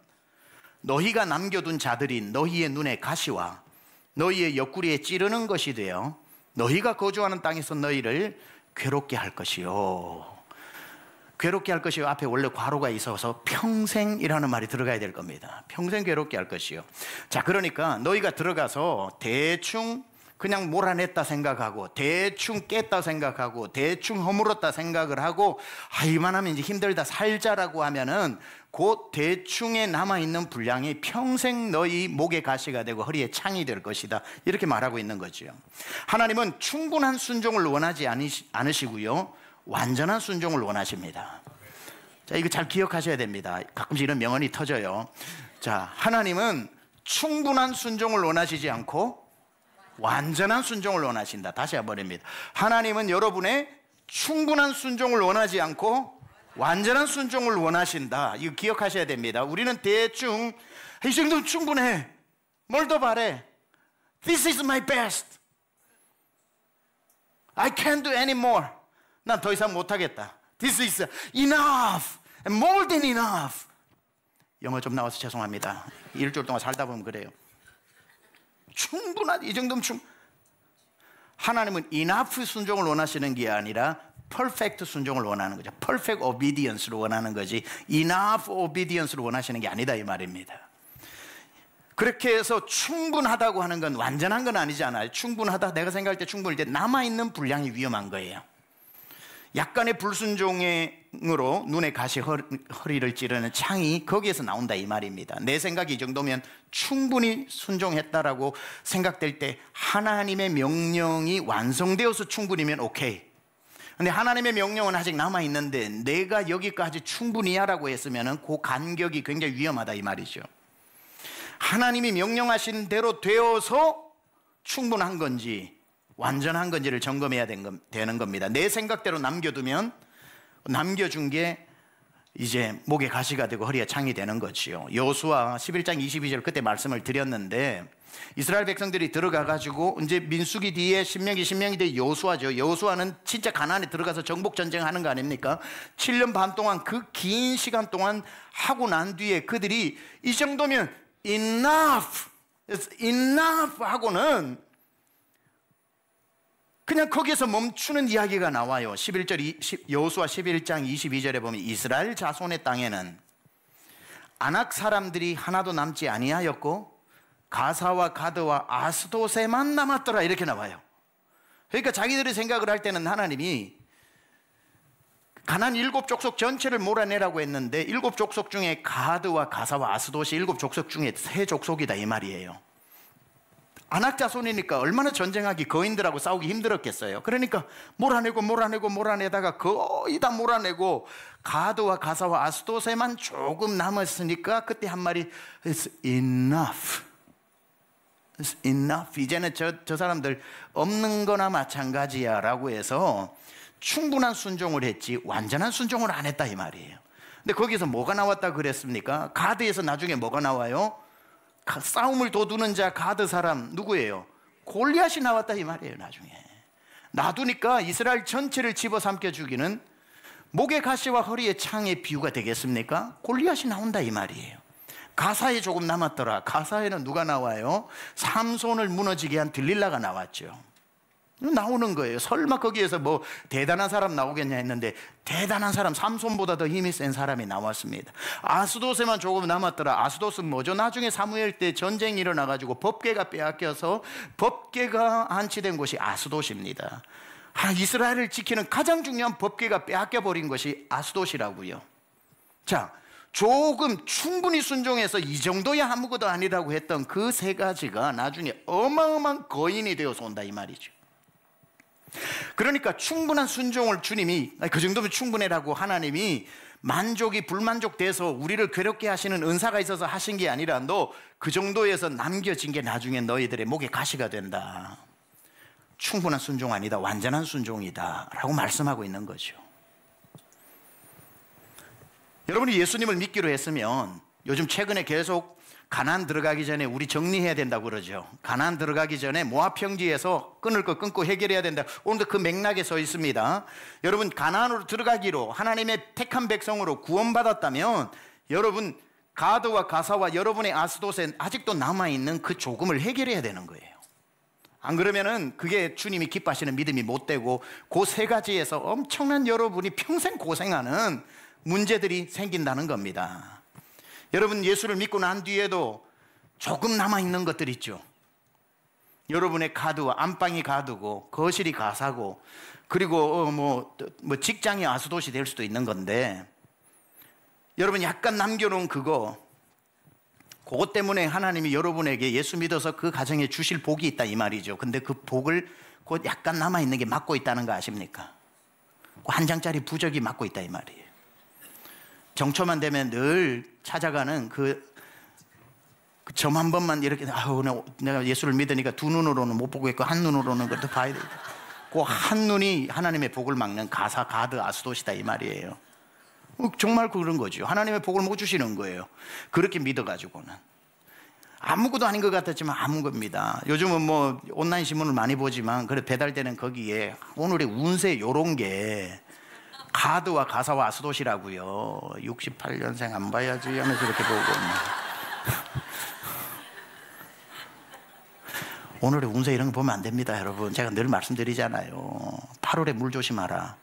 S2: 너희가 남겨둔 자들이 너희의 눈에 가시와 너희의 옆구리에 찌르는 것이 되어 너희가 거주하는 땅에서 너희를 괴롭게 할 것이요. 괴롭게 할 것이요. 앞에 원래 괄호가 있어서 평생이라는 말이 들어가야 될 겁니다. 평생 괴롭게 할 것이요. 자, 그러니까 너희가 들어가서 대충 그냥 몰아냈다 생각하고 대충 깼다 생각하고 대충 허물었다 생각을 하고 이만하면 이제 힘들다 살자라고 하면은 그 대충에 남아있는 분량이 평생 너희 목에 가시가 되고 허리에 창이 될 것이다, 이렇게 말하고 있는 거죠. 하나님은 충분한 순종을 원하지 않으시고요, 완전한 순종을 원하십니다. 자, 이거 잘 기억하셔야 됩니다. 가끔씩 이런 명언이 터져요. 자, 하나님은 충분한 순종을 원하시지 않고 완전한 순종을 원하신다. 다시 해버립니다. 하나님은 여러분의 충분한 순종을 원하지 않고 완전한 순종을 원하신다. 이거 기억하셔야 됩니다. 우리는 대충 이 정도면 충분해, 뭘 더 바래, This is my best, I can't do any more, 난 더 이상 못하겠다, This is enough, more than enough. 영어 좀 나와서 죄송합니다. 일주일 동안 살다 보면 그래요. 충분한, 이 정도면 하나님은 enough 순종을 원하시는 게 아니라 perfect 순종을 원하는 거죠. perfect obedience를 원하는 거지 enough obedience를 원하시는 게 아니다, 이 말입니다. 그렇게 해서 충분하다고 하는 건 완전한 건 아니잖아요. 충분하다, 내가 생각할 때 충분할 때 남아있는 분량이 위험한 거예요. 약간의 불순종으로 눈에 가시 허리를 찌르는 창이 거기에서 나온다, 이 말입니다. 내 생각이 이 정도면 충분히 순종했다라고 생각될 때 하나님의 명령이 완성되어서 충분이면 오케이. 근데 하나님의 명령은 아직 남아있는데 내가 여기까지 충분히야 라고 했으면 그 간격이 굉장히 위험하다, 이 말이죠. 하나님이 명령하신 대로 되어서 충분한 건지 완전한 건지를 점검해야 되는 겁니다. 내 생각대로 남겨두면 남겨준 게 이제 목에 가시가 되고 허리에 창이 되는 거지요. 여호수아 11장 22절 그때 말씀을 드렸는데, 이스라엘 백성들이 들어가가지고 이제 민수기 뒤에 신명기 뒤에 여호수아죠. 여호수아는 진짜 가나안에 들어가서 정복 전쟁하는 거 아닙니까? 7년 반 동안, 그 긴 시간 동안 하고 난 뒤에 그들이 이 정도면 enough, it's enough 하고는 그냥 거기에서 멈추는 이야기가 나와요. 11절 여호수아 11장 22절에 보면 이스라엘 자손의 땅에는 아낙 사람들이 하나도 남지 아니하였고 가사와 가드와 아스도세만 남았더라, 이렇게 나와요. 그러니까 자기들이 생각을 할 때는 하나님이 가나안 7족속 전체를 몰아내라고 했는데 7족속 중에 가드와 가사와 아스돗이 7족속 중에 3족속이다, 이 말이에요. 아낙 자손이니까 얼마나 전쟁하기, 거인들하고 싸우기 힘들었겠어요. 그러니까 몰아내다가 거의 다 몰아내고 가드와 가사와 아스돗에만 조금 남았으니까 그때 한 말이 It's enough, It's enough. 이제는 저 사람들 없는 거나 마찬가지야 라고 해서 충분한 순종을 했지 완전한 순종을 안 했다, 이 말이에요. 근데 거기서 뭐가 나왔다 그랬습니까? 가드에서 나중에 뭐가 나와요? 싸움을 돋우는 자 가드 사람 누구예요? 골리앗이 나왔다, 이 말이에요. 나중에 놔두니까 이스라엘 전체를 집어삼켜 죽이는 목에 가시와 허리에 창의 비유가 되겠습니까? 골리앗이 나온다, 이 말이에요. 가사에 조금 남았더라. 가사에는 누가 나와요? 삼손을 무너지게 한 들릴라가 나왔죠. 나오는 거예요. 설마 거기에서 뭐 대단한 사람 나오겠냐 했는데 대단한 사람, 삼손보다 더 힘이 센 사람이 나왔습니다. 아스돗에만 조금 남았더라. 아스돗은 뭐죠? 나중에 사무엘 때 전쟁이 일어나가지고 법궤가 빼앗겨서 법궤가 안치된 곳이 아스돗입니다. 이스라엘을 지키는 가장 중요한 법궤가 빼앗겨버린 것이 아스돗이라고요. 자, 조금 충분히 순종해서 이 정도야 아무것도 아니라고 했던 그 3가지가 나중에 어마어마한 거인이 되어서 온다, 이 말이죠. 그러니까 충분한 순종을 주님이 그 정도면 충분해라고 하나님이 만족이 불만족돼서 우리를 괴롭게 하시는 은사가 있어서 하신 게 아니라 너 그 정도에서 남겨진 게 나중에 너희들의 목에 가시가 된다. 충분한 순종 아니다, 완전한 순종이다 라고 말씀하고 있는 거죠. 여러분이 예수님을 믿기로 했으면 요즘 최근에 계속 가나안 들어가기 전에 우리 정리해야 된다고 그러죠. 가나안 들어가기 전에 모압 평지에서 끊을 거 끊고 해결해야 된다. 오늘도 그 맥락에 서 있습니다. 여러분, 가나안으로 들어가기로 하나님의 택한 백성으로 구원받았다면 여러분 가드와 가사와 여러분의 아스돗에 아직도 남아있는 그 조금을 해결해야 되는 거예요. 안 그러면은 그게 주님이 기뻐하시는 믿음이 못 되고 그 세 가지에서 엄청난 여러분이 평생 고생하는 문제들이 생긴다는 겁니다. 여러분 예수를 믿고 난 뒤에도 조금 남아있는 것들 있죠. 여러분의 카드와 안방이 가두고 거실이 가사고 그리고 뭐 직장이 아수도시 될 수도 있는 건데 여러분 약간 남겨놓은 그것 때문에 하나님이 여러분에게 예수 믿어서 그 가정에 주실 복이 있다 이 말이죠. 근데 그 복을 곧 약간 남아있는 게 막고 있다는 거 아십니까? 한 장짜리 부적이 막고 있다 이 말이에요. 정초만 되면 늘 찾아가는 그 점 한 번만 이렇게 내가 예수를 믿으니까 두 눈으로는 못 보고 있고 한 눈으로는 그래도 봐야 되겠다. 그 한 눈이 하나님의 복을 막는 가사 가드 아스도시다 이 말이에요. 정말 그런 거죠. 하나님의 복을 못 주시는 거예요. 그렇게 믿어가지고는 아무것도 아닌 것 같았지만 아무 겁니다. 요즘은 뭐 온라인 신문을 많이 보지만 그래 배달되는 거기에 오늘의 운세 요런 게 가드와 가사와 아스도시라고요. 68년생 안 봐야지 하면서 이렇게 보고 오늘의 운세 이런 거 보면 안 됩니다, 여러분. 제가 늘 말씀드리잖아요. 8월에 물 조심하라.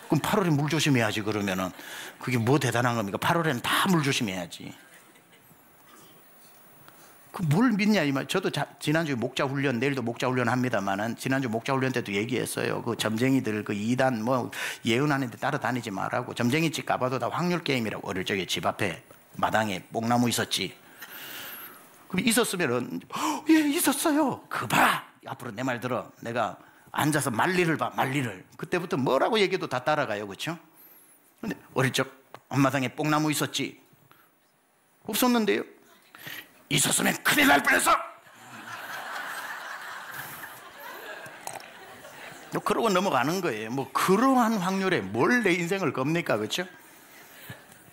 S2: 그럼 8월에 물 조심해야지. 그러면은 그게 뭐 대단한 겁니까? 8월에는 다 물 조심해야지. 그 뭘 믿냐 이 말. 저도 지난주에 목자 훈련, 내일도 목자 훈련 합니다만은 지난주 목자 훈련 때도 얘기했어요. 그 점쟁이들 그 2단 뭐 예언하는데 따라다니지 말라고. 점쟁이 집 가봐도 다 확률 게임이라고. 어릴 적에 집 앞에 마당에 뽕나무 있었지. 그럼 있었으면은 예 있었어요. 그 봐. 앞으로 내 말 들어. 내가 앉아서 말리를 봐. 말리를. 그때부터 뭐라고 얘기해도 다 따라가요. 그렇죠? 근데 어릴 적 앞마당에 뽕나무 있었지. 없었는데요. 있었으면 큰일 날 뻔했어. 그러고 넘어가는 거예요. 뭐 그러한 확률에 뭘 내 인생을 겁니까? 그렇죠?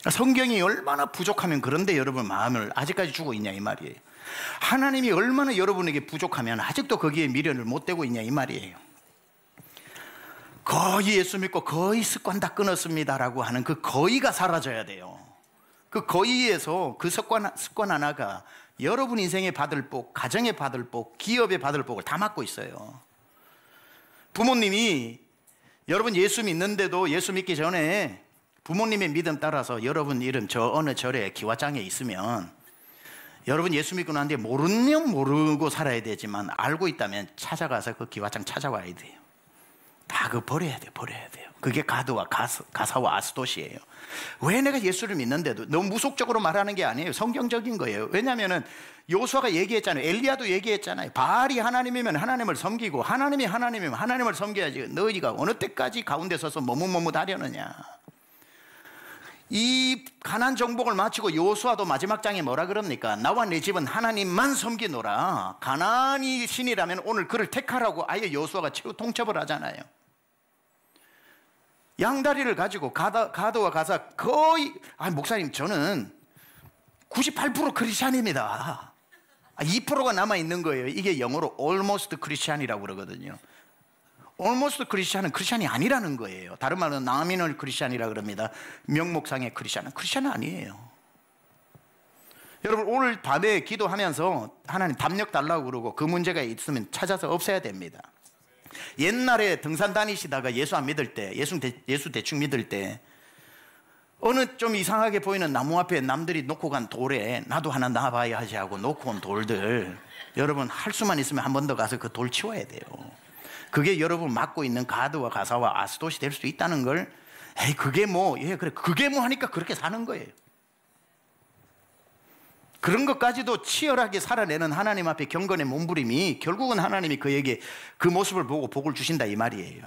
S2: 성경이 얼마나 부족하면 그런데 여러분 마음을 아직까지 주고 있냐 이 말이에요. 하나님이 얼마나 여러분에게 부족하면 아직도 거기에 미련을 못 대고 있냐 이 말이에요. 거의 예수 믿고 거의 습관 다 끊었습니다라고 하는 그 거의가 사라져야 돼요. 그 거의에서 그 습관 하나가 여러분 인생에 받을 복, 가정에 받을 복, 기업에 받을 복을 다 막고 있어요. 부모님이 여러분 예수 믿는데도 예수 믿기 전에 부모님의 믿음 따라서 여러분 이름 저 어느 절에 기와장에 있으면 여러분 예수 믿고 난 뒤에 모르면 모르고 살아야 되지만 알고 있다면 찾아가서 그 기와장 찾아와야 돼요. 다 그거 버려야 돼요. 버려야 돼요. 그게 가드와 가사와 아스도시예요. 왜 내가 예수를 믿는데도 너무 무속적으로 말하는 게 아니에요. 성경적인 거예요. 왜냐하면 요수아가 얘기했잖아요. 엘리야도 얘기했잖아요. 바알이 하나님이면 하나님을 섬기고 하나님이 하나님이면 하나님을 섬겨야지. 너희가 어느 때까지 가운데 서서 머뭇머뭇하려느냐. 이 가나안 정복을 마치고 여호수아도 마지막 장에 뭐라 그럽니까? 나와 내 집은 하나님만 섬기노라. 가나안이 신이라면 오늘 그를 택하라고 아예 여호수아가 최후 통첩을 하잖아요. 양다리를 가지고 가드와 가사 거의 목사님 저는 98% 크리스찬입니다. 2%가 남아있는 거예요. 이게 영어로 almost 크리스찬이라고 그러거든요. almost 크리스찬은 크리스찬이 아니라는 거예요. 다른 말로는 nominal 크리스찬이라고 그럽니다. 명목상의 크리스찬은 크리스찬은 아니에요. 여러분 오늘 밤에 기도하면서 하나님 담력 달라고 그러고 그 문제가 있으면 찾아서 없애야 됩니다. 옛날에 등산 다니시다가 예수 안 믿을 때 예수 대충 믿을 때 어느 좀 이상하게 보이는 나무 앞에 남들이 놓고 간 돌에 나도 하나 놔봐야 하지 하고 놓고 온 돌들 여러분 할 수만 있으면 한 번 더 가서 그 돌 치워야 돼요. 그게 여러분 맡고 있는 가드와 가사와 아스도시 될 수 있다는 걸 에이 그게 뭐 그래 그게 뭐 하니까 그렇게 사는 거예요. 그런 것까지도 치열하게 살아내는 하나님 앞에 경건의 몸부림이 결국은 하나님이 그에게 그 모습을 보고 복을 주신다 이 말이에요.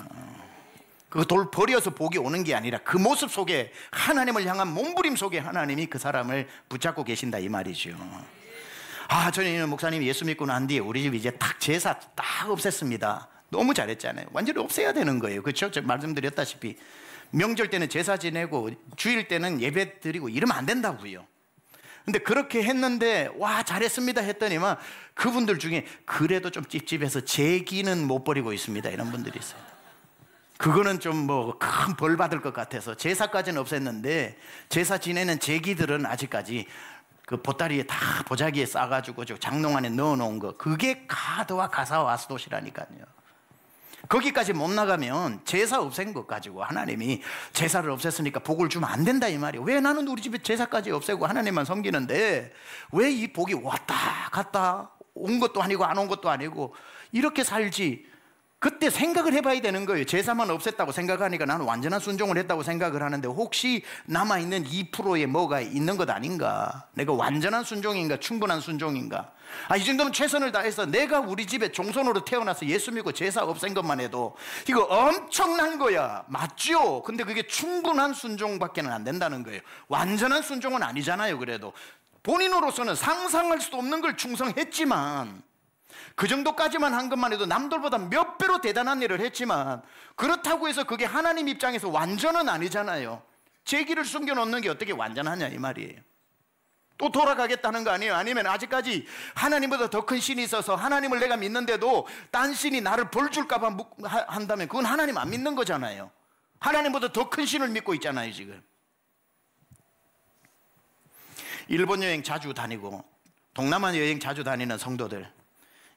S2: 그 돌 버려서 복이 오는 게 아니라 그 모습 속에 하나님을 향한 몸부림 속에 하나님이 그 사람을 붙잡고 계신다 이 말이죠. 저는 목사님이 예수 믿고 난 뒤에 우리 집 이제 딱 제사 딱 없앴습니다. 너무 잘했잖아요. 완전히 없애야 되는 거예요. 그렇죠? 제가 말씀드렸다시피 명절 때는 제사 지내고 주일 때는 예배 드리고 이러면 안 된다고요. 근데 그렇게 했는데 와 잘했습니다 했더니만 그분들 중에 그래도 좀 찝찝해서 제기는 못 버리고 있습니다 이런 분들이 있어요. 그거는 좀 뭐 큰 벌 받을 것 같아서 제사까지는 없앴는데 제사 지내는 제기들은 아직까지 그 보따리에 다 보자기에 싸가지고 저 장롱 안에 넣어놓은 거, 그게 가드와 가사와 아스돗이라니까요. 거기까지 못 나가면 제사 없앤 것 가지고 하나님이 제사를 없앴으니까 복을 주면 안 된다 이 말이에요. 왜 나는 우리 집에 제사까지 없애고 하나님만 섬기는데 왜 이 복이 왔다 갔다 온 것도 아니고 안 온 것도 아니고 이렇게 살지? 그때 생각을 해봐야 되는 거예요. 제사만 없앴다고 생각하니까 나는 완전한 순종을 했다고 생각을 하는데 혹시 남아있는 2%에 뭐가 있는 것 아닌가? 내가 완전한 순종인가? 충분한 순종인가? 이 정도면 최선을 다해서 내가 우리 집에 종손으로 태어나서 예수 믿고 제사 없앤 것만 해도 이거 엄청난 거야. 맞죠? 근데 그게 충분한 순종밖에는 안 된다는 거예요. 완전한 순종은 아니잖아요. 그래도 본인으로서는 상상할 수도 없는 걸 충성했지만, 그 정도까지만 한 것만 해도 남들보다 몇 배로 대단한 일을 했지만, 그렇다고 해서 그게 하나님 입장에서 완전은 아니잖아요. 제 길을 숨겨놓는 게 어떻게 완전하냐 이 말이에요. 또 돌아가겠다는 거 아니에요? 아니면 아직까지 하나님보다 더 큰 신이 있어서 하나님을 내가 믿는데도 딴 신이 나를 벌 줄까 봐 한다면 그건 하나님 안 믿는 거잖아요. 하나님보다 더 큰 신을 믿고 있잖아요 지금. 일본 여행 자주 다니고 동남아 여행 자주 다니는 성도들,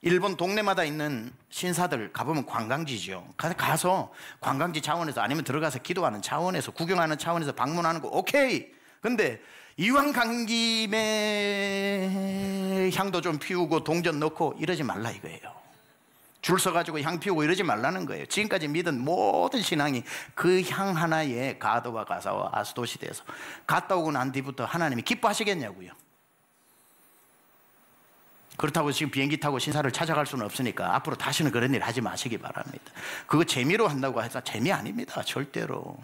S2: 일본 동네마다 있는 신사들 가보면 관광지죠. 가서 관광지 차원에서 아니면 들어가서 기도하는 차원에서 구경하는 차원에서 방문하는 거 오케이. 근데 이왕 간 김에 향도 좀 피우고 동전 넣고 이러지 말라 이거예요. 줄 서가지고 향 피우고 이러지 말라는 거예요. 지금까지 믿은 모든 신앙이 그 향 하나에 가드와 가사와 아스돗이 돼서 갔다 오고 난 뒤부터 하나님이 기뻐하시겠냐고요. 그렇다고 지금 비행기 타고 신사를 찾아갈 수는 없으니까 앞으로 다시는 그런 일 하지 마시기 바랍니다. 그거 재미로 한다고 해서 재미 아닙니다. 절대로.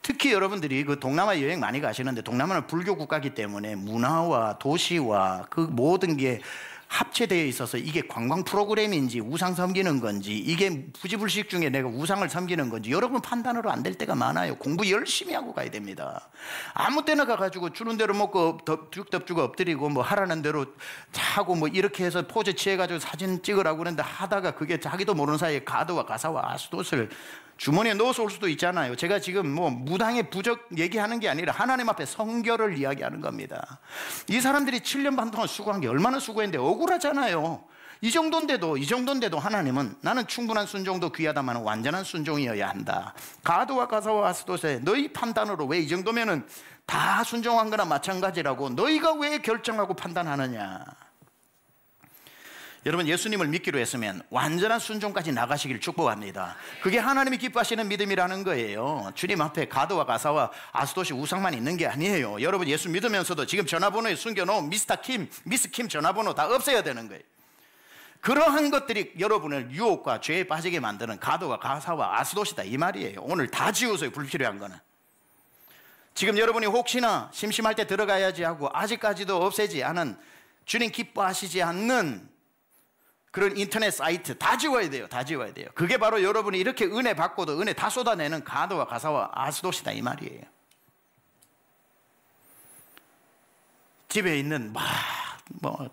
S2: 특히 여러분들이 그 동남아 여행 많이 가시는데 동남아는 불교 국가이기 때문에 문화와 도시와 그 모든 게 합체되어 있어서 이게 관광 프로그램인지 우상 섬기는 건지 이게 부지불식 중에 내가 우상을 섬기는 건지 여러분 판단으로 안 될 때가 많아요. 공부 열심히 하고 가야 됩니다. 아무 때나 가가지고 주는 대로 먹고 덥죽덥죽 엎드리고 뭐 하라는 대로 하고 뭐 이렇게 해서 포즈 취해가지고 사진 찍으라고 그러는데 하다가 그게 자기도 모르는 사이에 가드와 가사와 아스돗을 주머니에 넣어서 올 수도 있잖아요. 제가 지금 뭐 무당의 부적 얘기하는 게 아니라 하나님 앞에 성결을 이야기하는 겁니다. 이 사람들이 7년 반 동안 수고한 게 얼마나 수고했는데 억울하잖아요. 이 정도인데도 하나님은 나는 충분한 순종도 귀하다만 완전한 순종이어야 한다. 가드와 가사와 아스돗에 너희 판단으로 왜 이 정도면은 다 순종한 거나 마찬가지라고 너희가 왜 결정하고 판단하느냐. 여러분 예수님을 믿기로 했으면 완전한 순종까지 나가시길 축복합니다. 그게 하나님이 기뻐하시는 믿음이라는 거예요. 주님 앞에 가드와 가사와 아스돗이 우상만 있는 게 아니에요. 여러분 예수 믿으면서도 지금 전화번호에 숨겨놓은 미스터 킴, 미스 킴 전화번호 다 없애야 되는 거예요. 그러한 것들이 여러분을 유혹과 죄에 빠지게 만드는 가드와 가사와 아스돗이다 이 말이에요. 오늘 다 지우세요. 불필요한 거는. 지금 여러분이 혹시나 심심할 때 들어가야지 하고 아직까지도 없애지 않은 주님 기뻐하시지 않는 그런 인터넷 사이트 다 지워야 돼요. 다 지워야 돼요. 그게 바로 여러분이 이렇게 은혜 받고도 은혜 다 쏟아내는 가드와 가사와 아스돗이다 이 말이에요. 집에 있는 뭐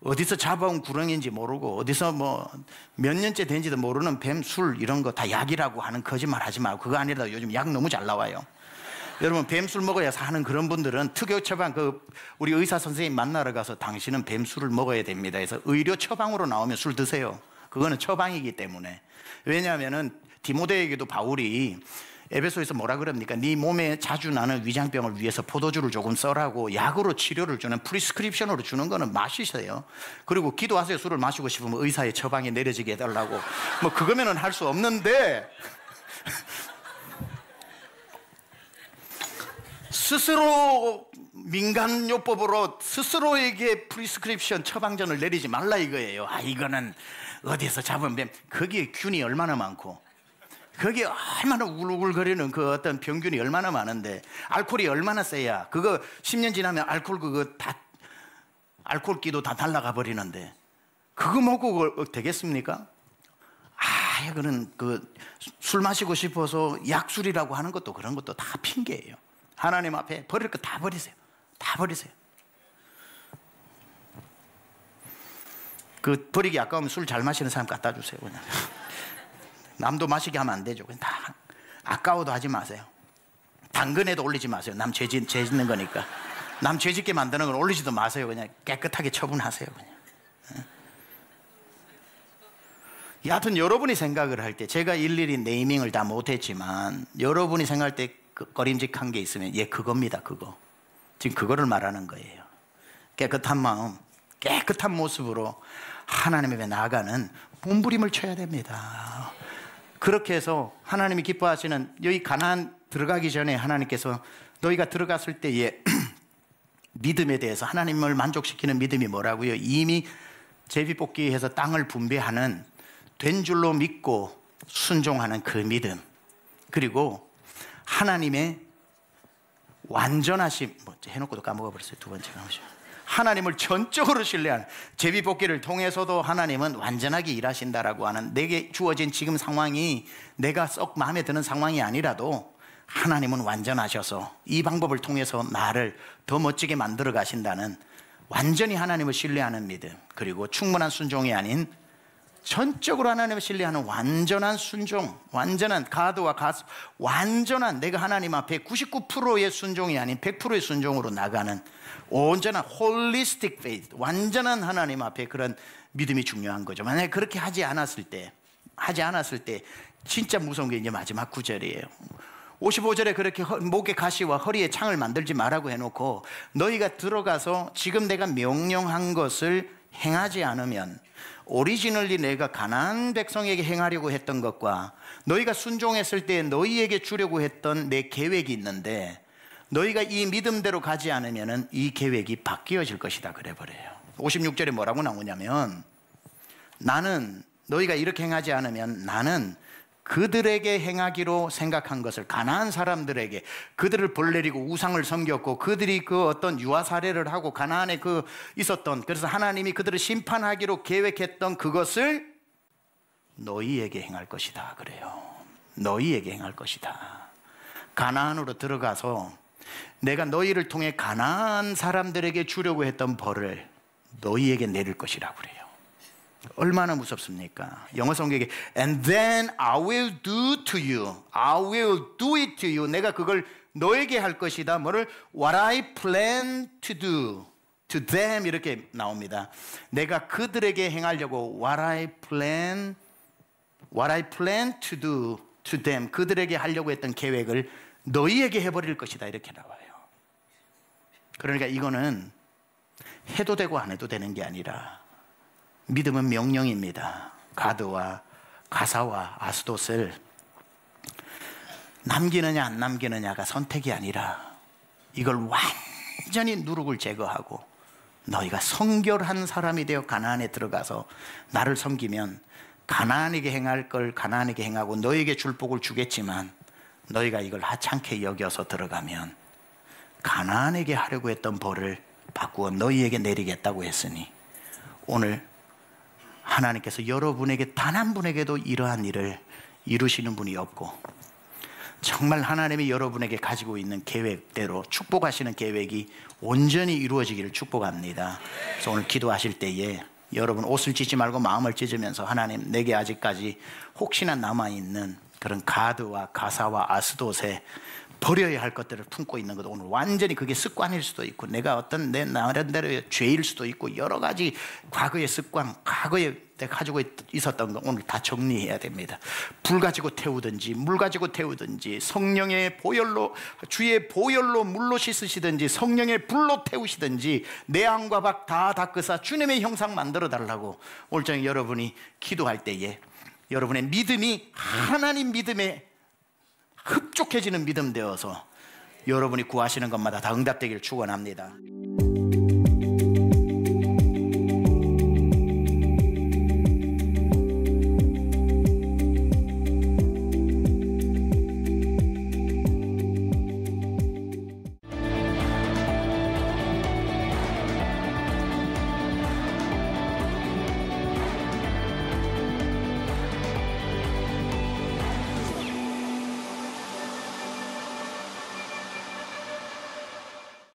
S2: 어디서 잡아온 구렁인지 모르고 어디서 뭐 몇 년째 된지도 모르는 뱀, 술 이런 거 다 약이라고 하는 거짓말 하지 말고. 그거 아니라 요즘 약 너무 잘 나와요. 여러분 뱀술 먹어야 사는 그런 분들은 특효 처방 우리 의사 선생님 만나러 가서 당신은 뱀술을 먹어야 됩니다 해서 의료 처방으로 나오면 술 드세요. 그거는 처방이기 때문에. 왜냐하면은 디모데에게도 바울이 에베소에서 뭐라 그럽니까? 네 몸에 자주 나는 위장병을 위해서 포도주를 조금 써라고 약으로 치료를 주는 프리스크립션으로 주는 거는 마시세요. 그리고 기도하세요. 술을 마시고 싶으면 의사의 처방이 내려지게 해달라고. 뭐 그거면은 할 수 없는데 스스로 민간요법으로 스스로에게 프리스크립션 처방전을 내리지 말라 이거예요. 이거는 어디서 잡은 뱀. 거기에 균이 얼마나 많고 거기에 얼마나 우글우글거리는 그 어떤 병균이 얼마나 많은데 알코올이 얼마나 세야 그거 10년 지나면 알코올 그거 다 알코올기도 다 날아가 버리는데 그거 먹고 되겠습니까? 그는 그 술 마시고 싶어서 약술이라고 하는 것도 그런 것도 다 핑계예요. 하나님 앞에 버릴 거 다 버리세요. 다 버리세요. 그 버리기 아까우면 술 잘 마시는 사람 갖다 주세요. 그냥. 남도 마시게 하면 안 되죠. 그냥 다 아까워도 하지 마세요. 당근에도 올리지 마세요. 남 죄 짓는 거니까. 남 죄짓게 만드는 걸 올리지도 마세요. 그냥 깨끗하게 처분하세요. 그냥. 여하튼 여러분이 생각을 할 때, 제가 일일이 네이밍을 다 못했지만 여러분이 생각할 때 꺼림직한 게 있으면 그겁니다. 그거. 지금 그거를 말하는 거예요. 깨끗한 마음, 깨끗한 모습으로 하나님 앞에 나아가는 몸부림을 쳐야 됩니다. 그렇게 해서 하나님이 기뻐하시는, 여기 가나안 들어가기 전에 하나님께서 너희가 들어갔을 때의 믿음에 대해서 하나님을 만족시키는 믿음이 뭐라고요? 이미 제비뽑기해서 땅을 분배하는, 된 줄로 믿고 순종하는 그 믿음, 그리고 하나님의 완전하심, 해놓고도 까먹어버렸어요. 두 번째 까먹었어요. 하나님을 전적으로 신뢰하는, 제비뽑기를 통해서도 하나님은 완전하게 일하신다라고 하는, 내게 주어진 지금 상황이 내가 썩 마음에 드는 상황이 아니라도 하나님은 완전하셔서 이 방법을 통해서 나를 더 멋지게 만들어 가신다는 완전히 하나님을 신뢰하는 믿음, 그리고 충분한 순종이 아닌 전적으로 하나님을 신뢰하는 완전한 순종, 완전한 가드와 가스, 완전한, 내가 하나님 앞에 99%의 순종이 아닌 100%의 순종으로 나가는 온전한 홀리스틱 페이스, 완전한 하나님 앞에 그런 믿음이 중요한 거죠. 만약에 그렇게 하지 않았을 때 진짜 무서운 게 이제 마지막 구절이에요. 55절에 그렇게 목에 가시와 허리에 창을 만들지 말라고 해놓고 너희가 들어가서 지금 내가 명령한 것을 행하지 않으면, 오리지널리 내가 가나안 백성에게 행하려고 했던 것과 너희가 순종했을 때 너희에게 주려고 했던 내 계획이 있는데, 너희가 이 믿음대로 가지 않으면 이 계획이 바뀌어질 것이다 그래 버려요. 56절에 뭐라고 나오냐면, 나는 너희가 이렇게 행하지 않으면 나는 그들에게 행하기로 생각한 것을, 가나안 사람들에게, 그들을 벌내리고 우상을 섬겼고 그들이 그 어떤 유아 살해를 하고 가나안에 그 있었던, 그래서 하나님이 그들을 심판하기로 계획했던 그것을 너희에게 행할 것이다 그래요. 너희에게 행할 것이다. 가나안으로 들어가서 내가 너희를 통해 가나안 사람들에게 주려고 했던 벌을 너희에게 내릴 것이라고 그래요. 얼마나 무섭습니까? 영어 성경에 And then I will do to you, I will do it to you, 내가 그걸 너에게 할 것이다. 뭐를? What I plan to do to them, 이렇게 나옵니다. 내가 그들에게 행하려고 What I plan to do to them, 그들에게 하려고 했던 계획을 너희에게 해버릴 것이다, 이렇게 나와요. 그러니까 이거는 해도 되고 안 해도 되는 게 아니라, 믿음은 명령입니다. 가드와 가사와 아스돗을 남기느냐 안 남기느냐가 선택이 아니라, 이걸 완전히 누룩을 제거하고 너희가 성결한 사람이 되어 가나안에 들어가서 나를 섬기면 가나안에게 행할 걸 가나안에게 행하고 너희에게 줄 복을 주겠지만, 너희가 이걸 하찮게 여겨서 들어가면 가나안에게 하려고 했던 벌을 바꾸어 너희에게 내리겠다고 했으니, 오늘 하나님께서 여러분에게 단 한 분에게도 이러한 일을 이루시는 분이 없고, 정말 하나님이 여러분에게 가지고 있는 계획대로 축복하시는 계획이 온전히 이루어지기를 축복합니다. 그래서 오늘 기도하실 때에 여러분 옷을 찢지 말고 마음을 찢으면서, 하나님, 내게 아직까지 혹시나 남아있는 그런 가드와 가사와 아스돗에 버려야 할 것들을 품고 있는 것, 오늘 완전히 그게 습관일 수도 있고 내가 어떤 내 나름대로의 죄일 수도 있고, 여러 가지 과거의 습관, 과거에 내가 가지고 있었던 거 오늘 다 정리해야 됩니다. 불 가지고 태우든지 물 가지고 태우든지, 성령의 보혈로, 주의 보혈로 물로 씻으시든지 성령의 불로 태우시든지, 내 안과 밖 다 닦으사 주님의 형상 만들어 달라고 오늘 저녁 여러분이 기도할 때에 여러분의 믿음이 하나님 믿음에 흡족해지는 믿음 되어서 여러분이 구하시는 것마다 다 응답되기를 축원합니다.